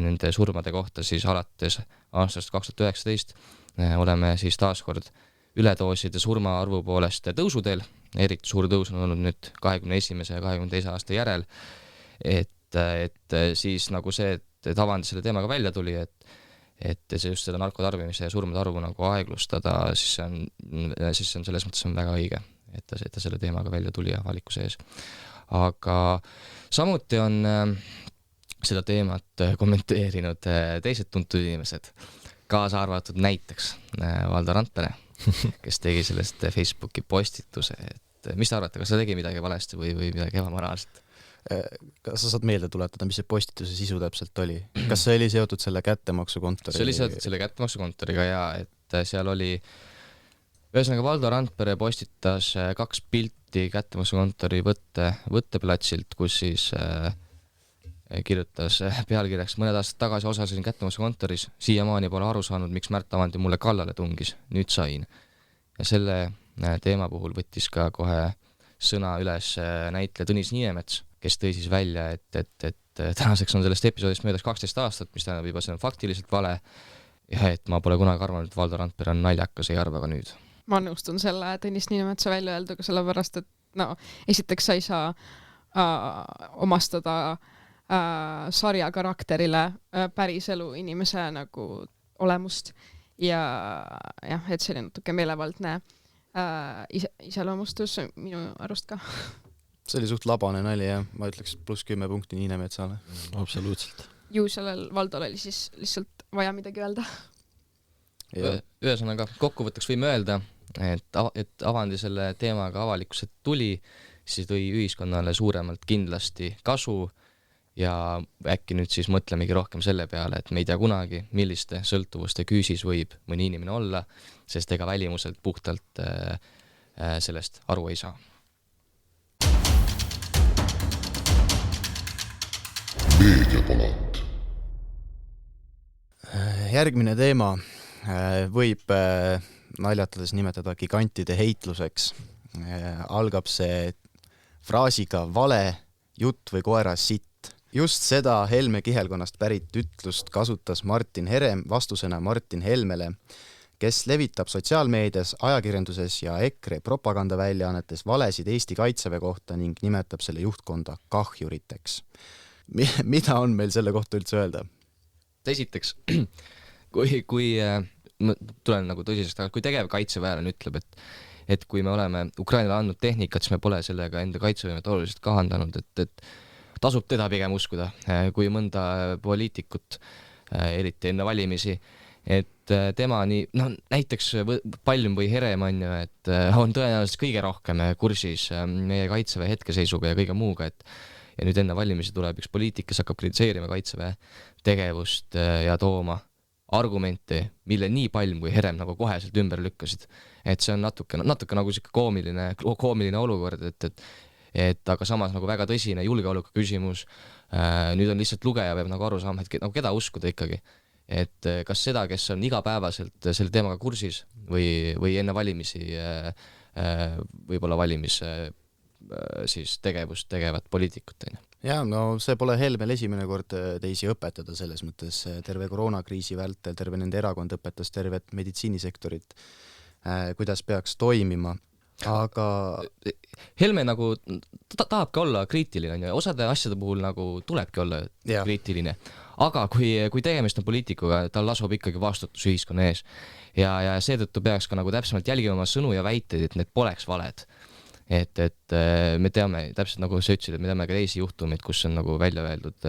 nende surmade kohta, siis alates aastast 2019 oleme siis taaskord üledooside surmaarvu poolest tõusuteel, eriti suur tõus on olnud nüüd 21. ja 22. aasta järel, et et siis nagu see, et Avandi selle teemaga välja tuli, et see just seda narkotarbimise ja surmade arvu nagu aeglustada, siis see on selles mõttes on väga õige, et ta selle teemaga välja tuli avalikkuse ees. Aga samuti on seda teemat kommenteerinud teised tuntud inimesed, kaasa arvatud näiteks Valdo Randpere, kes tegi sellest Facebooki postituse, et mis te arvate, kas ta tegi midagi valesti või midagi ebamoraalset? Kas sa saad meelde tuletada, mis see postituse sisu täpselt oli? Kas see oli seotud selle kättemaksukontori? See oli seotud selle kättemaksukontoriga ja et seal oli ühesõnaga Valdo Randpere postitas 2 pilti kättemaksukontori võtteplatsilt, kus siis kirjutas pealkirjaks: mõned aastad tagasi osalesin kättemaksukontoris, siiamaani pole aru saanud, miks Märt Avandi mulle kallale tungis, nüüd sain. Ja selle teema puhul võttis ka kohe sõna üles näitleja Tõnis Niinemets, kes tõi siis välja, et tänaseks on sellest episoodist möödas 12 aastat, mis tähendab juba see on faktiliselt vale ja et ma pole kunagi arvanud, et Valdo Randpere on naljakas, ei arva ka nüüd. Ma nõustun selle Tõnis Niinemetsa välja öelduga, sellepärast, et esiteks sa ei saa omastada sarja karakterile päriselu inimese nagu olemust ja jah, et see oli natuke meelevaldne iseloomustus minu arust ka. See oli suht labane nali ja ma ütleks +10 punkti Niinemetsale. Absoluutselt. Ju sellel Valdol oli siis lihtsalt vaja midagi öelda. Ühesõnaga, kokkuvõtteks võime öelda, et Avandi selle teemaga avalikkuselt tuli, siis tõi ühiskonnale suuremalt kindlasti kasu ja äkki nüüd siis mõtlemegi rohkem selle peale, et me ei tea kunagi, milliste sõltuvuste küüsis võib mõni inimene olla, sest ega välimuselt puhtalt sellest aru ei saa. Meediapalat. Järgmine teema võib naljatades nimetada gigantide heitluseks. Algab see fraasiga vale, jutt või koera sitt. Just seda Helme kihelkonnast pärit ütlust kasutas Martin Herem vastusena Martin Helmele, kes levitab sotsiaalmeedias, ajakirjanduses ja EKRE propagandaväljaannetes valesid Eesti Kaitseväe kohta ning nimetab selle juhtkonda kahjuriteks. Mida on meil selle kohta üldse öelda? Esiteks, kui tulen nagu tõsisest, aga kui tegev kaitseväelane ütleb, et kui me oleme Ukrainale andnud tehnikat, siis me pole sellega enda kaitsevõimet oluliselt kahandanud, et tasub teda pigem uskuda, kui mõnda poliitikut, eriti enne valimisi, et tema nii, näiteks Palm või Herem on ju, et on tõenäoliselt kõige rohkem kursis meie kaitseväe hetkeseisuga ja kõige muuga, ja nüüd enne valimisi tuleb üks poliitik, kes hakkab kritiseerima kaitseväe tegevust ja tooma argumente, mille nii Palm kui Herem nagu koheselt ümber lükkasid. Et see on natuke nagu koomiline olukord, et aga samas nagu väga tõsine julgeoleku küsimus. Nüüd on lihtsalt lugeja peab nagu aru saama, et nagu keda uskuda ikkagi. Et kas seda, kes on igapäevaselt selle teemaga kursis või enne valimisi võib-olla valimis siis tegevust tegevat poliitikut. Ja, no see pole Helmel esimene kord teisi õpetada selles mõttes. Terve koroonakriisi vältel, terve nende erakond õpetas tervet meditsiinisektorit, kuidas peaks toimima. Aga Helme nagu tahabki olla kriitiline ja osade asjade puhul nagu tulebki olla kriitiline, aga kui tegemist on poliitikuga, tal lasub ikkagi vastutus ühiskonna ees ja seetõttu peaks ka nagu täpsemalt jälgima oma sõnu ja väiteid, et need poleks valed. Et me teame, täpselt nagu sa ütlesid, et me teame ka teisi juhtumeid, kus on nagu välja öeldud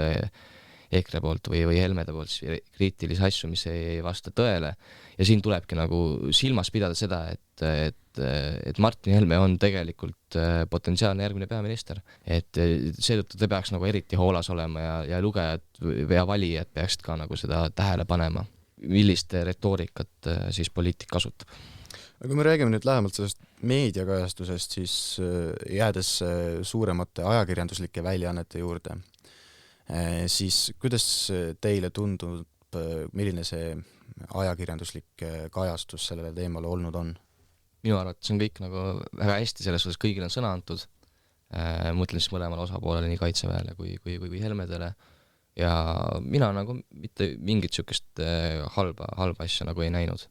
EKRE poolt või Helmede poolt kriitilisi asju, mis ei vasta tõele. Ja siin tulebki nagu silmas pidada seda, et Martin Helme on tegelikult potentsiaalne järgmine peaminister. Et seetõttu te peaks nagu eriti hoolas olema ja lugejad ja valijad peaksid ka nagu seda tähele panema, millist retoorikat siis poliitik kasutab. Aga kui me räägime nüüd lähemalt sellest meediakajastusest, siis jäädes suuremate ajakirjanduslike väljaannete juurde, siis kuidas teile tundub, milline see ajakirjanduslik kajastus sellele teemale olnud on? Minu arvates on kõik nagu väga hästi, selles suhtes kõigil on sõna antud. Mõtlen siis mõlemale osapoolele, nii kaitseväele kui Helmedele. Ja mina nagu mitte mingit sükest halba asja nagu ei näinud.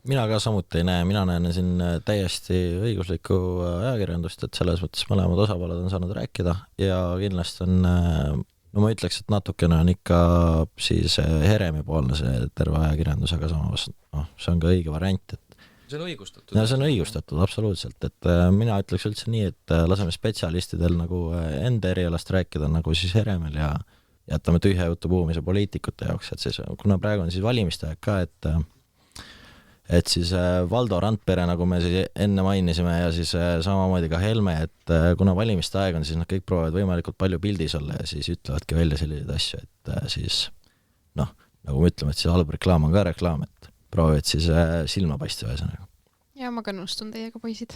Mina ka samuti ei näe, mina näen siin täiesti õiguslikku ajakirjandust, et selles mõttes mõlemad osapooled on saanud rääkida ja kindlasti on no ma ütleks, et natukene on ikka siis Heremi poolne see terve ajakirjandus, aga samas see on ka õige variant, et see on õigustatud. ja see on õigustatud, absoluutselt, et mina ütleks üldse nii, et laseme spetsialistidel nagu enda erialast rääkida nagu siis Heremil ja jätame tühja jutu puhumise poliitikute jaoks, et siis, kuna praegu on siis valimiste aeg ka, et siis Valdo Randpere, nagu me siis enne mainisime ja siis samamoodi ka Helme, et kuna valimiste aeg on, siis nad kõik proovivad võimalikult palju pildis olla ja siis ütlevadki välja selliseid asju, et siis nagu me ütleme, et siis halb reklaam on ka reklaam, et proovivad siis silma paista ühesõnaga. Ja ma ka nõustun teiega, poisid.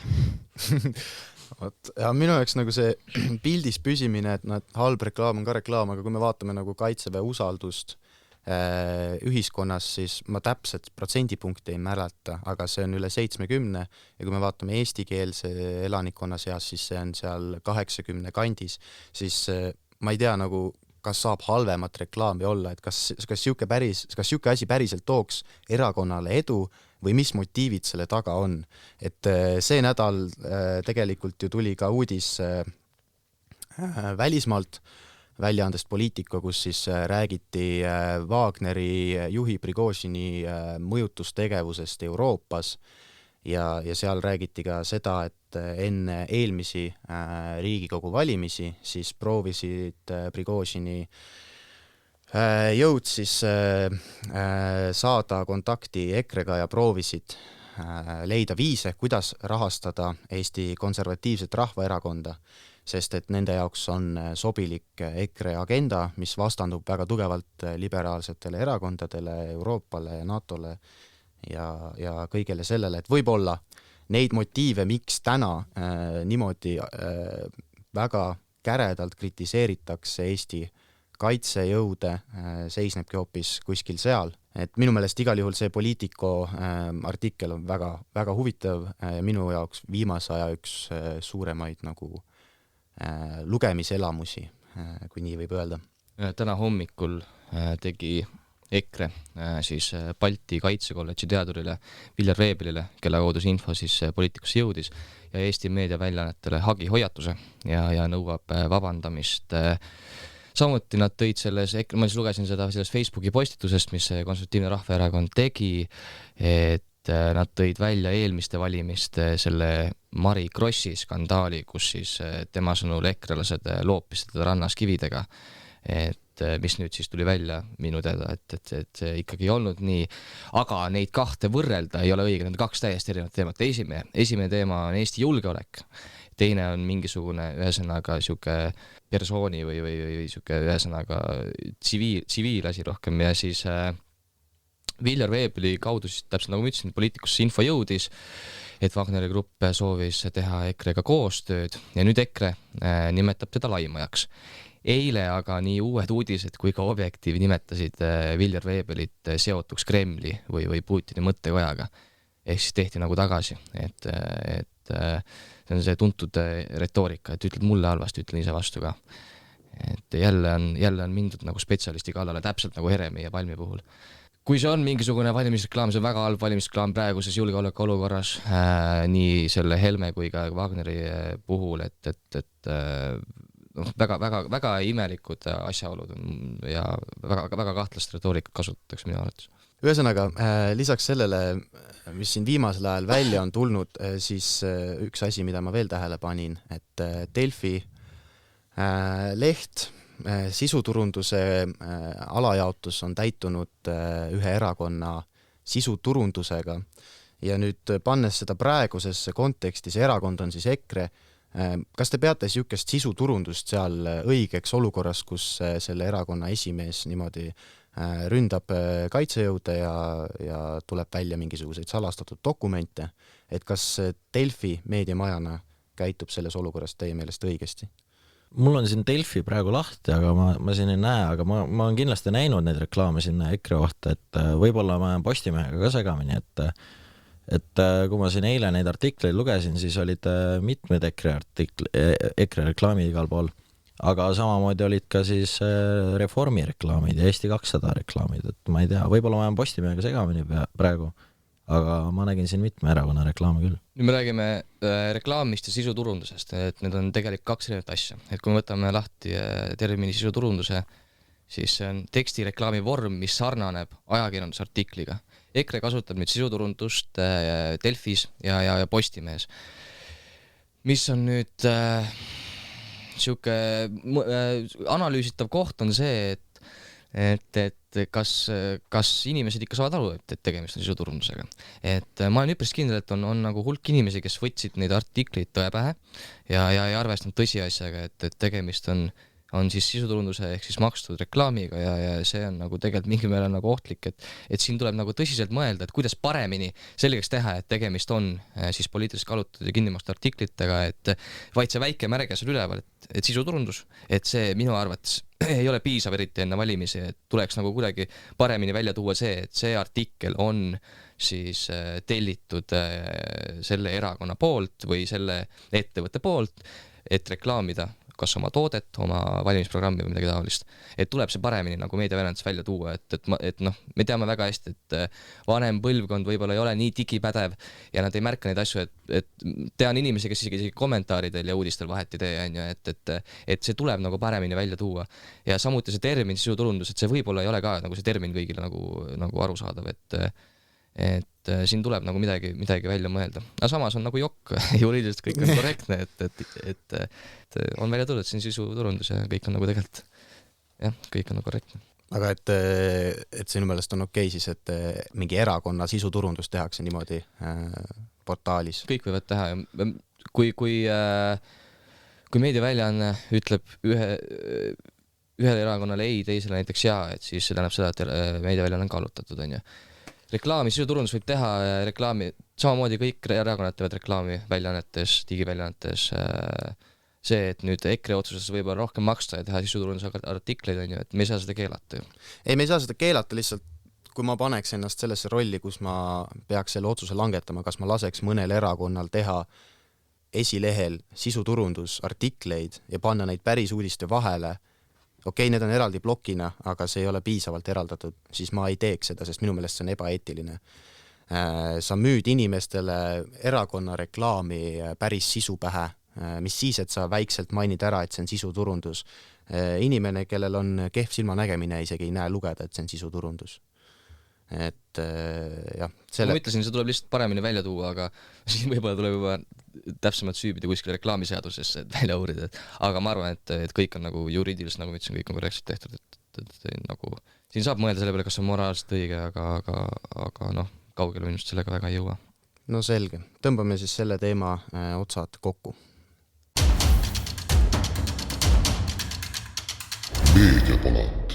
ja minu jaoks nagu see pildis püsimine, et halb reklaam on ka reklaam, aga kui me vaatame nagu Kaitseväe usaldust ühiskonnas, siis ma täpselt protsendipunkti ei mäleta, aga see on üle 70 ja kui me vaatame eestikeelse elanikkonna seas, siis see on seal 80 kandis, siis ma ei tea nagu, kas saab halvemat reklaami olla, et kas siuke asi päriselt tooks erakonnale edu või mis motiivid selle taga on. Et see nädal tegelikult ju tuli ka uudis välismaalt väljaandest Poliitika, kus siis räägiti Wagneri juhi Prigožini mõjutustegevusest Euroopas ja seal räägiti ka seda, et enne eelmisi Riigikogu valimisi siis proovisid Prigožini jõud siis saada kontakti EKRE-ga ja proovisid leida viise, kuidas rahastada Eesti Konservatiivset Rahvaerakonda, sest et nende jaoks on sobilik EKRE agenda, mis vastandub väga tugevalt liberaalsetele erakondadele, Euroopale ja NATO-le ja kõigele sellele, et võib-olla neid motiive, miks täna niimoodi väga käredalt kritiseeritakse Eesti kaitsejõude, seisnebki hoopis kuskil seal. Et minu meelest igal juhul see Politico artikkel on väga, väga huvitav ja minu jaoks viimase aja üks suuremaid nagu lugemiselamusi, kui nii võib öelda. Täna hommikul tegi EKRE siis Balti Kaitsekolledži teadurile Viljar Veebelile, kelle kaudu see info siis Poliitikusse jõudis ja Eesti meediaväljaannetele hagi hoiatuse ja nõuab vabandamist. Samuti nad tõid ma siis lugesin seda selles Facebooki postitusest, mis Konservatiivne Rahvaerakond tegi, et nad tõid välja eelmiste valimiste selle Mari Krossi skandaali, kus siis tema sõnul ekrelased loopisid teda rannas kividega, et mis nüüd siis tuli välja minu teada, et see ikkagi ei olnud nii, aga neid kahte võrrelda ei ole õige, need on kaks täiesti erinevat teemat. Esimene teema on Eesti julgeolek, teine on mingisugune ühesõnaga siuke persooni või siuke ühesõnaga tsiviilasi rohkem ja siis Viljar Veebeli kaudu siis täpselt nagu ma ütlesin, Poliitikusse info jõudis, et Wagneri grupp soovis teha EKRE-ga koostööd ja nüüd EKRE nimetab teda laimajaks. Eile aga nii uued uudised kui ka Objektiiv nimetasid Viljar Veebelit seotuks Kremli või Putini mõttekojaga. Ehk siis tehti nagu tagasi, et see on see tuntud retoorika, et ütled mulle halvasti, ütlen ise vastu ka. Et jälle on mindud nagu spetsialisti kallale, täpselt nagu Heremi ja Palmi puhul. Kui see on mingisugune valimisreklaam, see on väga halb valimisreklaam praeguses julgeoleku olukorras, nii selle Helme kui ka Wagneri puhul, et väga imelikud asjaolud ja väga kahtlast retoorikat kasutatakse minu arvates. Ühesõnaga, lisaks sellele, mis siin viimasel ajal välja on tulnud, siis üks asi, mida ma veel tähele panin, et Delfi leht sisuturunduse alajaotus on täitunud ühe erakonna sisuturundusega ja nüüd pannes seda praegusesse konteksti, see erakond on siis EKRE, kas te peate siukest sisuturundust seal õigeks olukorras, kus selle erakonna esimees niimoodi ründab kaitsejõude ja tuleb välja mingisuguseid salastatud dokumente, et kas Delfi meediamajana käitub selles olukorras teie meelest õigesti? Mul on siin Delfi praegu lahti, aga ma siin ei näe, aga ma olen kindlasti näinud neid reklaame sinna EKRE kohta, et võib-olla ma olen Postimehega ka segamini, et kui ma siin eile neid artikleid lugesin, siis olid mitmed EKRE reklaamid igal pool, aga samamoodi olid ka siis Reformi reklaamid ja Eesti 200 reklaamid, et ma ei tea, võib-olla ma olen Postimehega segamini praegu, aga ma nägin siin mitme erakonna reklaame küll. nüüd me räägime reklaamist ja sisuturundusest, et need on tegelikult 2 erinevat asja. Et kui me võtame lahti termini sisuturunduse, siis see on tekstireklaami vorm, mis sarnaneb ajakirjandusartikliga. EKRE kasutab nüüd sisuturundust Delfis ja Postimehes. Mis on nüüd siuke analüüsitav koht on see, et kas inimesed ikka saavad aru, et tegemist on sisuturundusega. Et ma olen üpris kindel, et on nagu hulk inimesi, kes võtsid neid artikleid tõe pähe ja ei arvestanud tõsiasjaga, et tegemist on siis sisuturunduse ehk siis makstud reklaamiga ja see on nagu tegelikult mingil määral nagu ohtlik, et siin tuleb nagu tõsiselt mõelda, et kuidas paremini selgeks teha, et tegemist on siis poliitiliselt kallutatud ja kinnimakstud artiklitega, et vaid see väike märge seal üleval, et sisuturundus, et see minu arvates ei ole piisav eriti enne valimisi, et tuleks nagu kuidagi paremini välja tuua see, et see artikkel on siis tellitud selle erakonna poolt või selle ettevõtte poolt, et reklaamida kas oma toodet, oma valimisprogrammi või midagi taolist. Et tuleb see paremini nagu meediaväljanduses välja tuua, et noh, me teame väga hästi, et vanem põlvkond võib-olla ei ole nii digipädev ja nad ei märka neid asju, et tean inimesi, kes isegi kommentaaridel ja uudistel vahet ei tee, on ju, et see tuleb nagu paremini välja tuua. Ja samuti see termin sisuturundus, et see võib-olla ei ole ka nagu see termin kõigile nagu arusaadav, et siin tuleb nagu midagi välja mõelda. Aga samas on nagu jokk, juriidiliselt kõik on korrektne, et on välja tulnud siin sisuturundus ja kõik on nagu tegelikult, jah, kõik on nagu korrektne. Aga et sinu meelest on okei siis, et mingi erakonna sisuturundus tehakse niimoodi portaalis? Kõik võivad teha ja kui meediaväljaanne ütleb ühele erakonnale ei, teisele näiteks jaa, et siis see tähendab seda, et meediaväljaanne on kallutatud, on ju. Reklaami sisuturundus võib teha reklaami, samamoodi kõik erakonnad teevad reklaami väljaannetes, digiväljaannetes. See, et nüüd EKRE otsuses võib-olla rohkem maksta ja teha sisuturunduse artikleid, on ju, et me ei saa seda keelata ju. Ei, me ei saa seda keelata, lihtsalt kui ma paneks ennast sellesse rolli, kus ma peaks selle otsuse langetama, kas ma laseks mõnel erakonnal teha esilehel sisuturundusartikleid ja panna neid päris uudiste vahele, okei, need on eraldi blokina, aga see ei ole piisavalt eraldatud, siis ma ei teeks seda, sest minu meelest see on ebaeetiline. Sa müüd inimestele erakonna reklaami päris sisu pähe, mis siis, et sa väikselt mainid ära, et see on sisuturundus. Inimene, kellel on kehv silmanägemine, isegi ei näe lugeda, et see on sisuturundus. Et jah, ma ütlesin, see tuleb lihtsalt paremini välja tuua, aga siin võib-olla tuleb juba täpsemalt süübida kuskil reklaamiseadusesse, et välja uurida, aga ma arvan, et kõik on nagu juriidiliselt, nagu ma ütlesin, kõik on korrektselt tehtud, et nagu siin saab mõelda selle peale, kas on moraalselt õige, aga noh, kaugele minust sellega väga ei jõua. No selge, tõmbame siis selle teema otsad kokku. Meediapalat.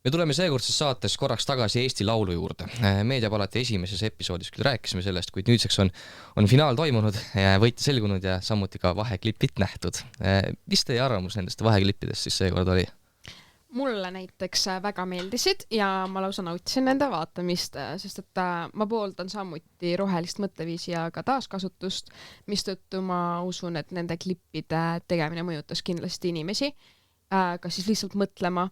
Me tuleme seekordses saates korraks tagasi Eesti Laulu juurde. Meediapalati esimeses episoodis küll rääkisime sellest, kuid nüüdseks on finaal toimunud, võitja selgunud ja samuti ka vaheklipid nähtud. Mis teie arvamus nendest vaheklippidest siis seekord oli? Mulle näiteks väga meeldisid ja ma lausa nautisin nende vaatamist, sest et ma pooldan samuti rohelist mõtteviisi ja ka taaskasutust, mistõttu ma usun, et nende klippide tegemine mõjutas kindlasti inimesi, kas siis lihtsalt mõtlema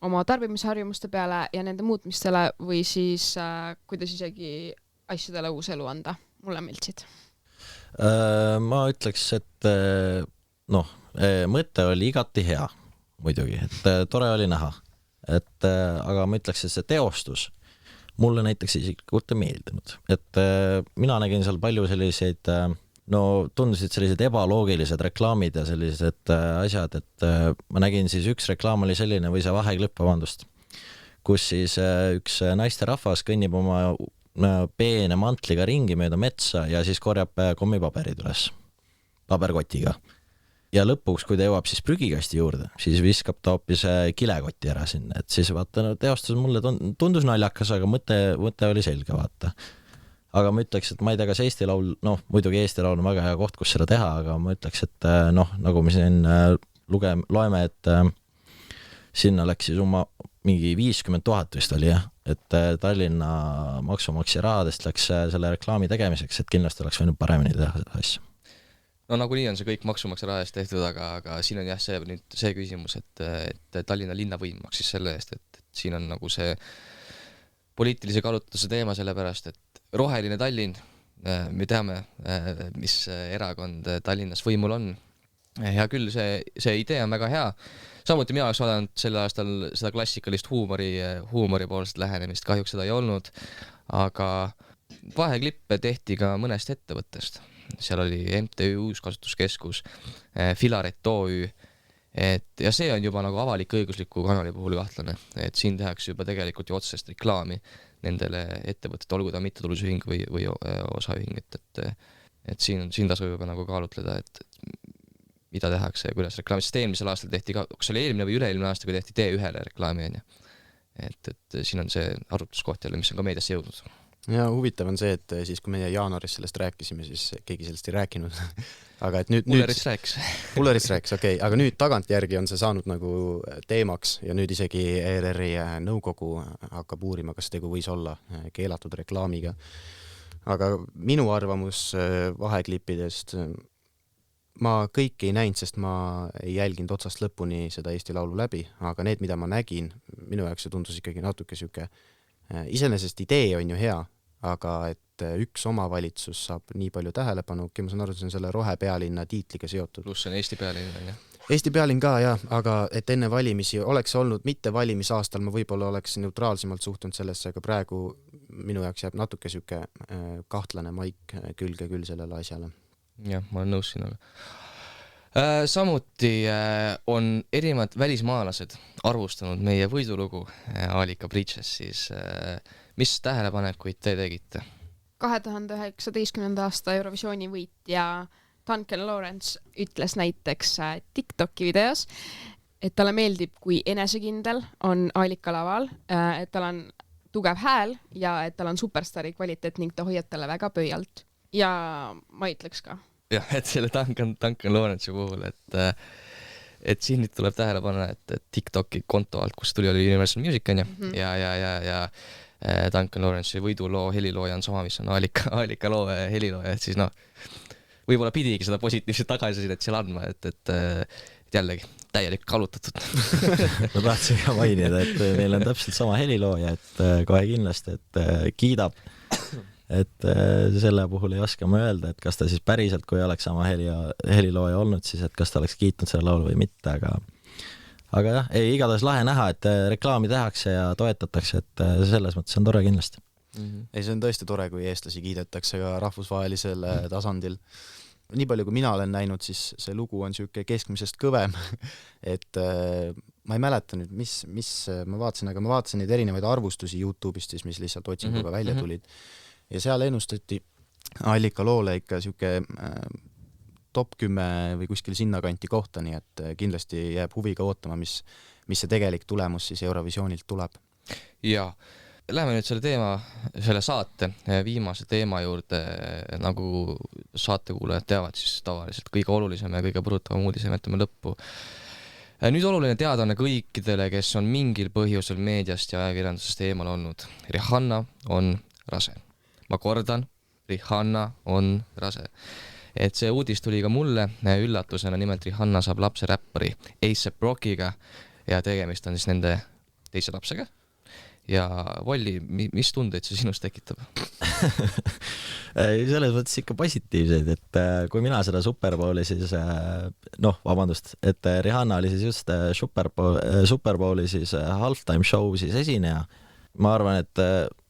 oma tarbimisharjumuste peale ja nende muutmistele või siis kuidas isegi asjadele uus elu anda. Mulle meeldisid. Ma ütleks, et mõte oli igati hea muidugi, et tore oli näha. Aga ma ütleks, et see teostus mulle näiteks isiklikult ei meeldinud. Et mina nägin seal palju selliseid tundusid sellised ebaloogilised reklaamid ja sellised asjad, et ma nägin siis üks reklaam oli selline või see vaheklipp, kus siis üks naisterahvas kõnnib oma peene mantliga ringi mööda metsa ja siis korjab kommipaberid üles paberkotiga. Ja lõpuks, kui ta jõuab siis prügikasti juurde, siis viskab ta hoopis kilekoti ära sinna, et siis vaata, teostus mulle tundus naljakas, aga mõte oli selge, vaata. Aga ma ütleks, et ma ei tea, kas Eesti Laul, muidugi Eesti Laul on väga hea koht, kus seda teha, aga ma ütleks, et nagu me siin loeme, et sinna läks siis mingi 50 000 vist oli, et Tallinna maksumaksja rahadest läks selle reklaami tegemiseks, et kindlasti oleks võinud paremini teha seda asja. No nagunii on see kõik maksumaksja raha eest tehtud, aga siin on jah see küsimus, et Tallinna linnavõim maksis selle eest, et siin on nagu see poliitilise kaalutluse teema sellepärast, et roheline Tallinn, me teame, mis erakond Tallinnas võimul on. Hea küll, see idee on väga hea. Samuti mina oleks vaadanud sel aastal seda klassikalist huumori poolset lähenemist, kahjuks seda ei olnud, aga vaheklippe tehti ka mõnest ettevõttest. Seal oli MTÜ Uuskasutuskeskus, Filaret OÜ, ja see on juba nagu avalik õigusliku kanali puhul kahtlane, et siin tehakse juba tegelikult ju otsest reklaami nendele ettevõtete, olgu ta mittetulundusühing või osaühing, et siin tasub juba nagu kaalutleda, et mida tehakse ja kuidas reklaami, sest eelmisel aastal tehti ka, kas oli eelmine või üle-eelmine aasta, kui tehti T1-le reklaami, et siin on see arvutuskoht jälle, mis on ka meediasse jõudnud. Ja huvitav on see, et siis kui meie jaanuaris sellest rääkisime, siis keegi sellest ei rääkinud. Aga et nüüd Ullerits rääkis, okei. Aga nüüd tagantjärgi on see saanud nagu teemaks ja nüüd isegi ERR-i nõukogu hakkab uurima, kas tegu võis olla keelatud reklaamiga. Aga minu arvamus vaheklippidest, ma kõike ei näinud, sest ma ei jälginud otsast lõpuni seda Eesti Laulu läbi, aga need, mida ma nägin, minu jaoks see tundus ikkagi natuke süke. Iseenesest idee on ju hea, aga et üks omavalitsus saab nii palju tähelepanu, ma saan aru, see on selle rohepealinna tiitliga seotud. Pluss on Eesti pealinn, jah. Eesti pealinn ka, jah, aga et enne valimisi oleks olnud mitte valimisaastal, ma võib-olla oleks neutraalsemalt suhtunud sellesse, aga praegu minu jaoks jääb natuke süke kahtlane maik külge küll sellele asjale. Jah, ma olen nõus sinuga. Samuti on erinevad välismaalased arvustanud meie võidulugu Alika Bridges, siis mis tähelepanekuid te tegite? 2019. aasta Eurovisiooni võitja Duncan Lawrence ütles näiteks TikToki videos, et talle meeldib, kui enesekindel on Alika laval, et tal on tugev hääl ja et tal on superstari kvaliteet ning ta hoiab talle väga pöialt. Ja ma ütleks ka. Jah, et selle Duncan Lawrence'i puhul, et siin nüüd tuleb tähele panna, et TikToki konto alt, kus tuli oli Universal Music on ja Duncan Lawrence'i võiduloo helilooja on sama, mis on Alika loo helilooja, et siis võib-olla pidigi seda positiivset tagasisidet seal andma, et jällegi täielik kallutatud. Ma tahtsin ka mainida, et neil on täpselt sama helilooja, et kohe kindlasti, et kiidab. Et selle puhul ei oska ma öelda, et kas ta siis päriselt, kui oleks sama helilooja olnud, siis et kas ta oleks kiitnud selle laulu või mitte, aga jah, igatahes lahe näha, et reklaami tehakse ja toetatakse, et selles mõttes on tore kindlasti. Ei, see on tõesti tore, kui eestlasi kiidetakse ka rahvusvahelisel tasandil. Nii palju, kui mina olen näinud, siis see lugu on siuke keskmisest kõvem, et ma ei mäleta nüüd, mis ma vaatasin, aga ma vaatasin neid erinevaid arvustusi YouTube'ist, siis, mis lihtsalt otsinguga välja tulid. Ja seal ennustati Alika loole ikka siuke top 10 või kuskil sinna kanti kohta, nii et kindlasti jääb huviga ootama, mis see tegelik tulemus siis Eurovisioonilt tuleb. Ja läheme nüüd selle saate viimase teema juurde, nagu saatekuulajad teavad, siis tavaliselt kõige olulisem ja kõige põrutavam uudisem jätame lõppu. Nüüd oluline teadaanne kõikidele, kes on mingil põhjusel meediast ja ajakirjandusest eemal olnud. Rihanna on rase. Ma kordan, Rihanna on rase. Et see uudis tuli ka mulle üllatusena, nimelt Rihanna saab lapse räppari A$AP Rockiga ja tegemist on siis nende teise lapsega. Ja Volli, mis tundeid see sinust tekitab? Selles mõttes ikka positiivseid, et kui mina seda Superbowli siis, et Rihanna oli siis just Superbowli siis halftime show siis esineja. Ma arvan, et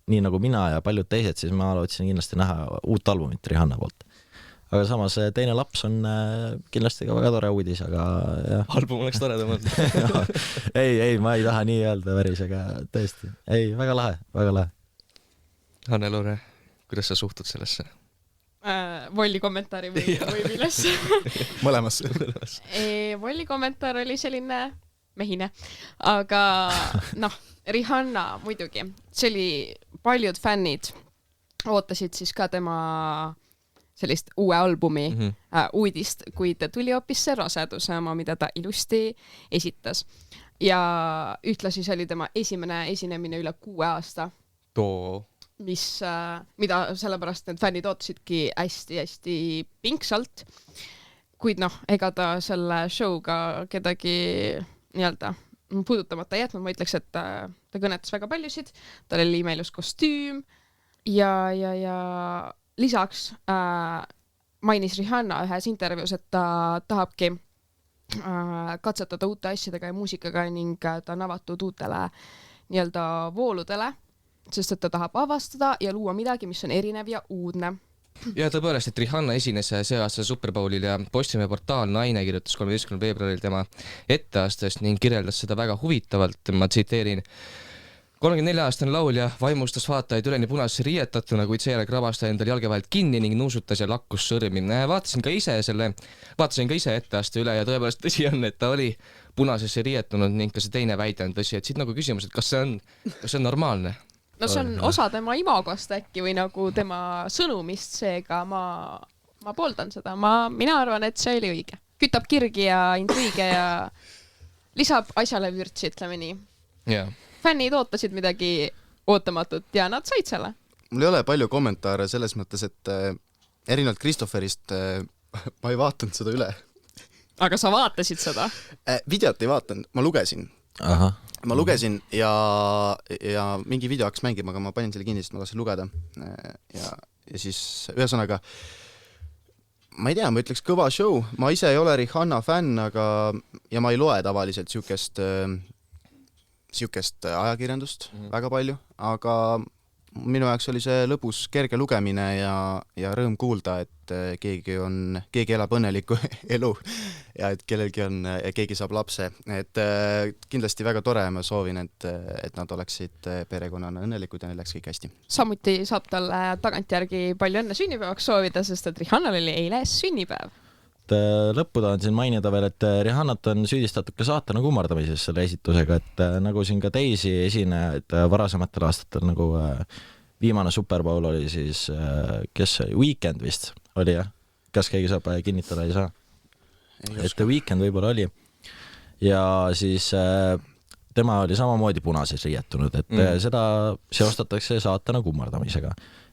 nii nagu mina ja paljud teised, siis ma lootsin kindlasti näha uut albumit Rihanna poolt. Aga samas teine laps on kindlasti ka väga tore uudis, aga jah. Album oleks toredam olnud. ei, ma ei taha nii öelda päris, aga tõesti. Ei, väga lahe. Hanne-Loore, kuidas sa suhtud sellesse? Volli kommentaari või millesse? Mõlemas. Volli kommentaar oli selline mehine, aga Rihanna muidugi, see oli paljud fännid ootasid siis ka tema sellist uue albumi uudist, kuid tuli hoopis see raseduse oma, mida ta ilusti esitas. Ja ühtlasi see oli tema esimene esinemine üle 6 aasta. Mida sellepärast need fännid ootasidki hästi-hästi pingsalt, kuid ega ta selle show'ga kedagi nii-öelda puudutamata jätnud, ma ütleks, et ta kõnetas väga paljusid, tal oli imeilus kostüüm ja lisaks mainis Rihanna ühes intervjuus, et ta tahabki katsetada uute asjadega ja muusikaga ning ta on avatud uutele nii-öelda vooludele, sest et ta tahab avastada ja luua midagi, mis on erinev ja uudne. Ja tõepoolest, et Rihanna esines see aasta Super Bowlil ja Postimehe portaal Naine kirjutas 13. veebruaril tema etteastest ning kirjeldas seda väga huvitavalt, ma tsiteerin: 34-aastane laulja vaimustas vaatajaid üleni punasesse riietatuna, kuid seejärel krabas ta endal jalge vahelt kinni ning nuusutas ja lakkus sõrmi. Vaatasin ka ise etteaste üle ja tõepoolest tõsi on, et ta oli punasesse riietunud ning ka see teine väide on tõsi, et siit nagu küsimus, et kas see on normaalne? No see on osa tema imagost äkki või nagu tema sõnumist, seega ma pooldan seda. Mina arvan, et see oli õige. Kütab kirgi ja intriige ja lisab asjale vürtsi, ütleme nii. Yeah. Fännid ootasid midagi ootamatut ja nad said selle. Mul ei ole palju kommentaare selles mõttes, et erinevalt Christopherist ma ei vaatanud seda üle. Aga sa vaatasid seda? Videot ei vaatanud, ma lugesin. Ma lugesin ja mingi video hakkas mängima, aga ma panin selle kinni, sest ma tahtsin lugeda. Ja siis ühesõnaga, ma ei tea, ma ütleks kõva show. Ma ise ei ole Rihanna fänn, ja ma ei loe tavaliselt siukest ajakirjandust väga palju, aga minu jaoks oli see lõbus kerge lugemine ja rõõm kuulda, et keegi elab õnnelikku elu ja et keegi saab lapse. Et kindlasti väga tore, ma soovin, et nad oleksid perekonnana õnnelikud ja neil läks kõik hästi. Samuti saab talle tagantjärgi palju õnne sünnipäevaks soovida, sest et Rihannal oli eile sünnipäev. Lõppu tahan siin mainida veel, et Rihannat on süüdistatud ka saatana kummardamises selle esitusega, et nagu siin ka teisi esinejaid varasematel aastatel, nagu viimane Super Bowl oli siis, kes Weekend vist oli, jah? Kas keegi saab kinnitada, ei saa? Et Weekend võib-olla oli. Ja siis tema oli samamoodi punases riietunud, et seda seostatakse saatana kummardamisega.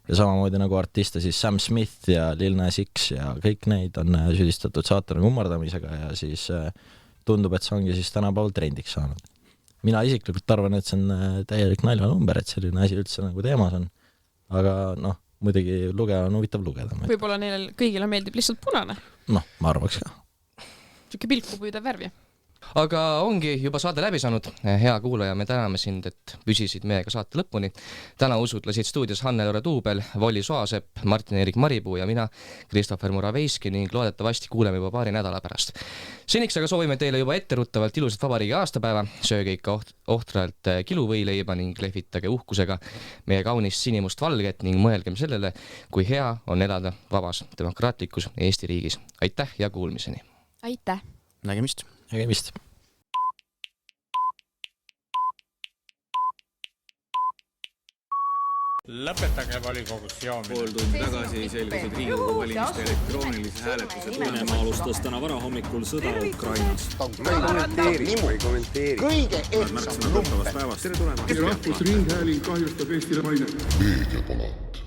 Ja samamoodi nagu artiste siis Sam Smith ja Lil Nas X ja kõik neid on süüdistatud saatana kummardamisega ja siis tundub, et see ongi siis tänapäeval trendiks saanud. Mina isiklikult arvan, et see on täielik naljanumber, et selline asi üldse nagu teemas on. Aga muidugi lugeja on huvitav lugeda. Võib-olla neil kõigile meeldib lihtsalt punane. Ma arvaks ka. Siuke pilku püüda värvi. Aga ongi juba saade läbi saanud. Hea kuulaja, me täname sind, et püsisid meiega saate lõpuni. Täna usutlesid stuudios Hannel-Ore Tuubel, Volli Soasepp, Martin-Erik Maripuu ja mina, Christopher Muraveiski ning loodetavasti kuuleme juba paari nädala pärast. Seniks aga soovime teile juba etteruttavalt ilusat vabariigi aastapäeva, sööge ikka ohtralt kiluvõileiba ning lehvitage uhkusega meie kaunist sinimust valget ning mõelgem sellele, kui hea on elada vabas demokraatlikus Eesti riigis. Aitäh ja kuulmiseni! Aitäh! Nägemist! Nägemist! Lõpetage volikogus joomine. Pool tundi tagasi selgusid Riigikogu valimiste elektroonilise hääletuse Venemaa alustas täna varahommikul sõda Ukrainas. Kõige ehtsam number. päevast. Tere tulemast! Rahvusringhääling kahjustab Eestile mainet. Meediapalat.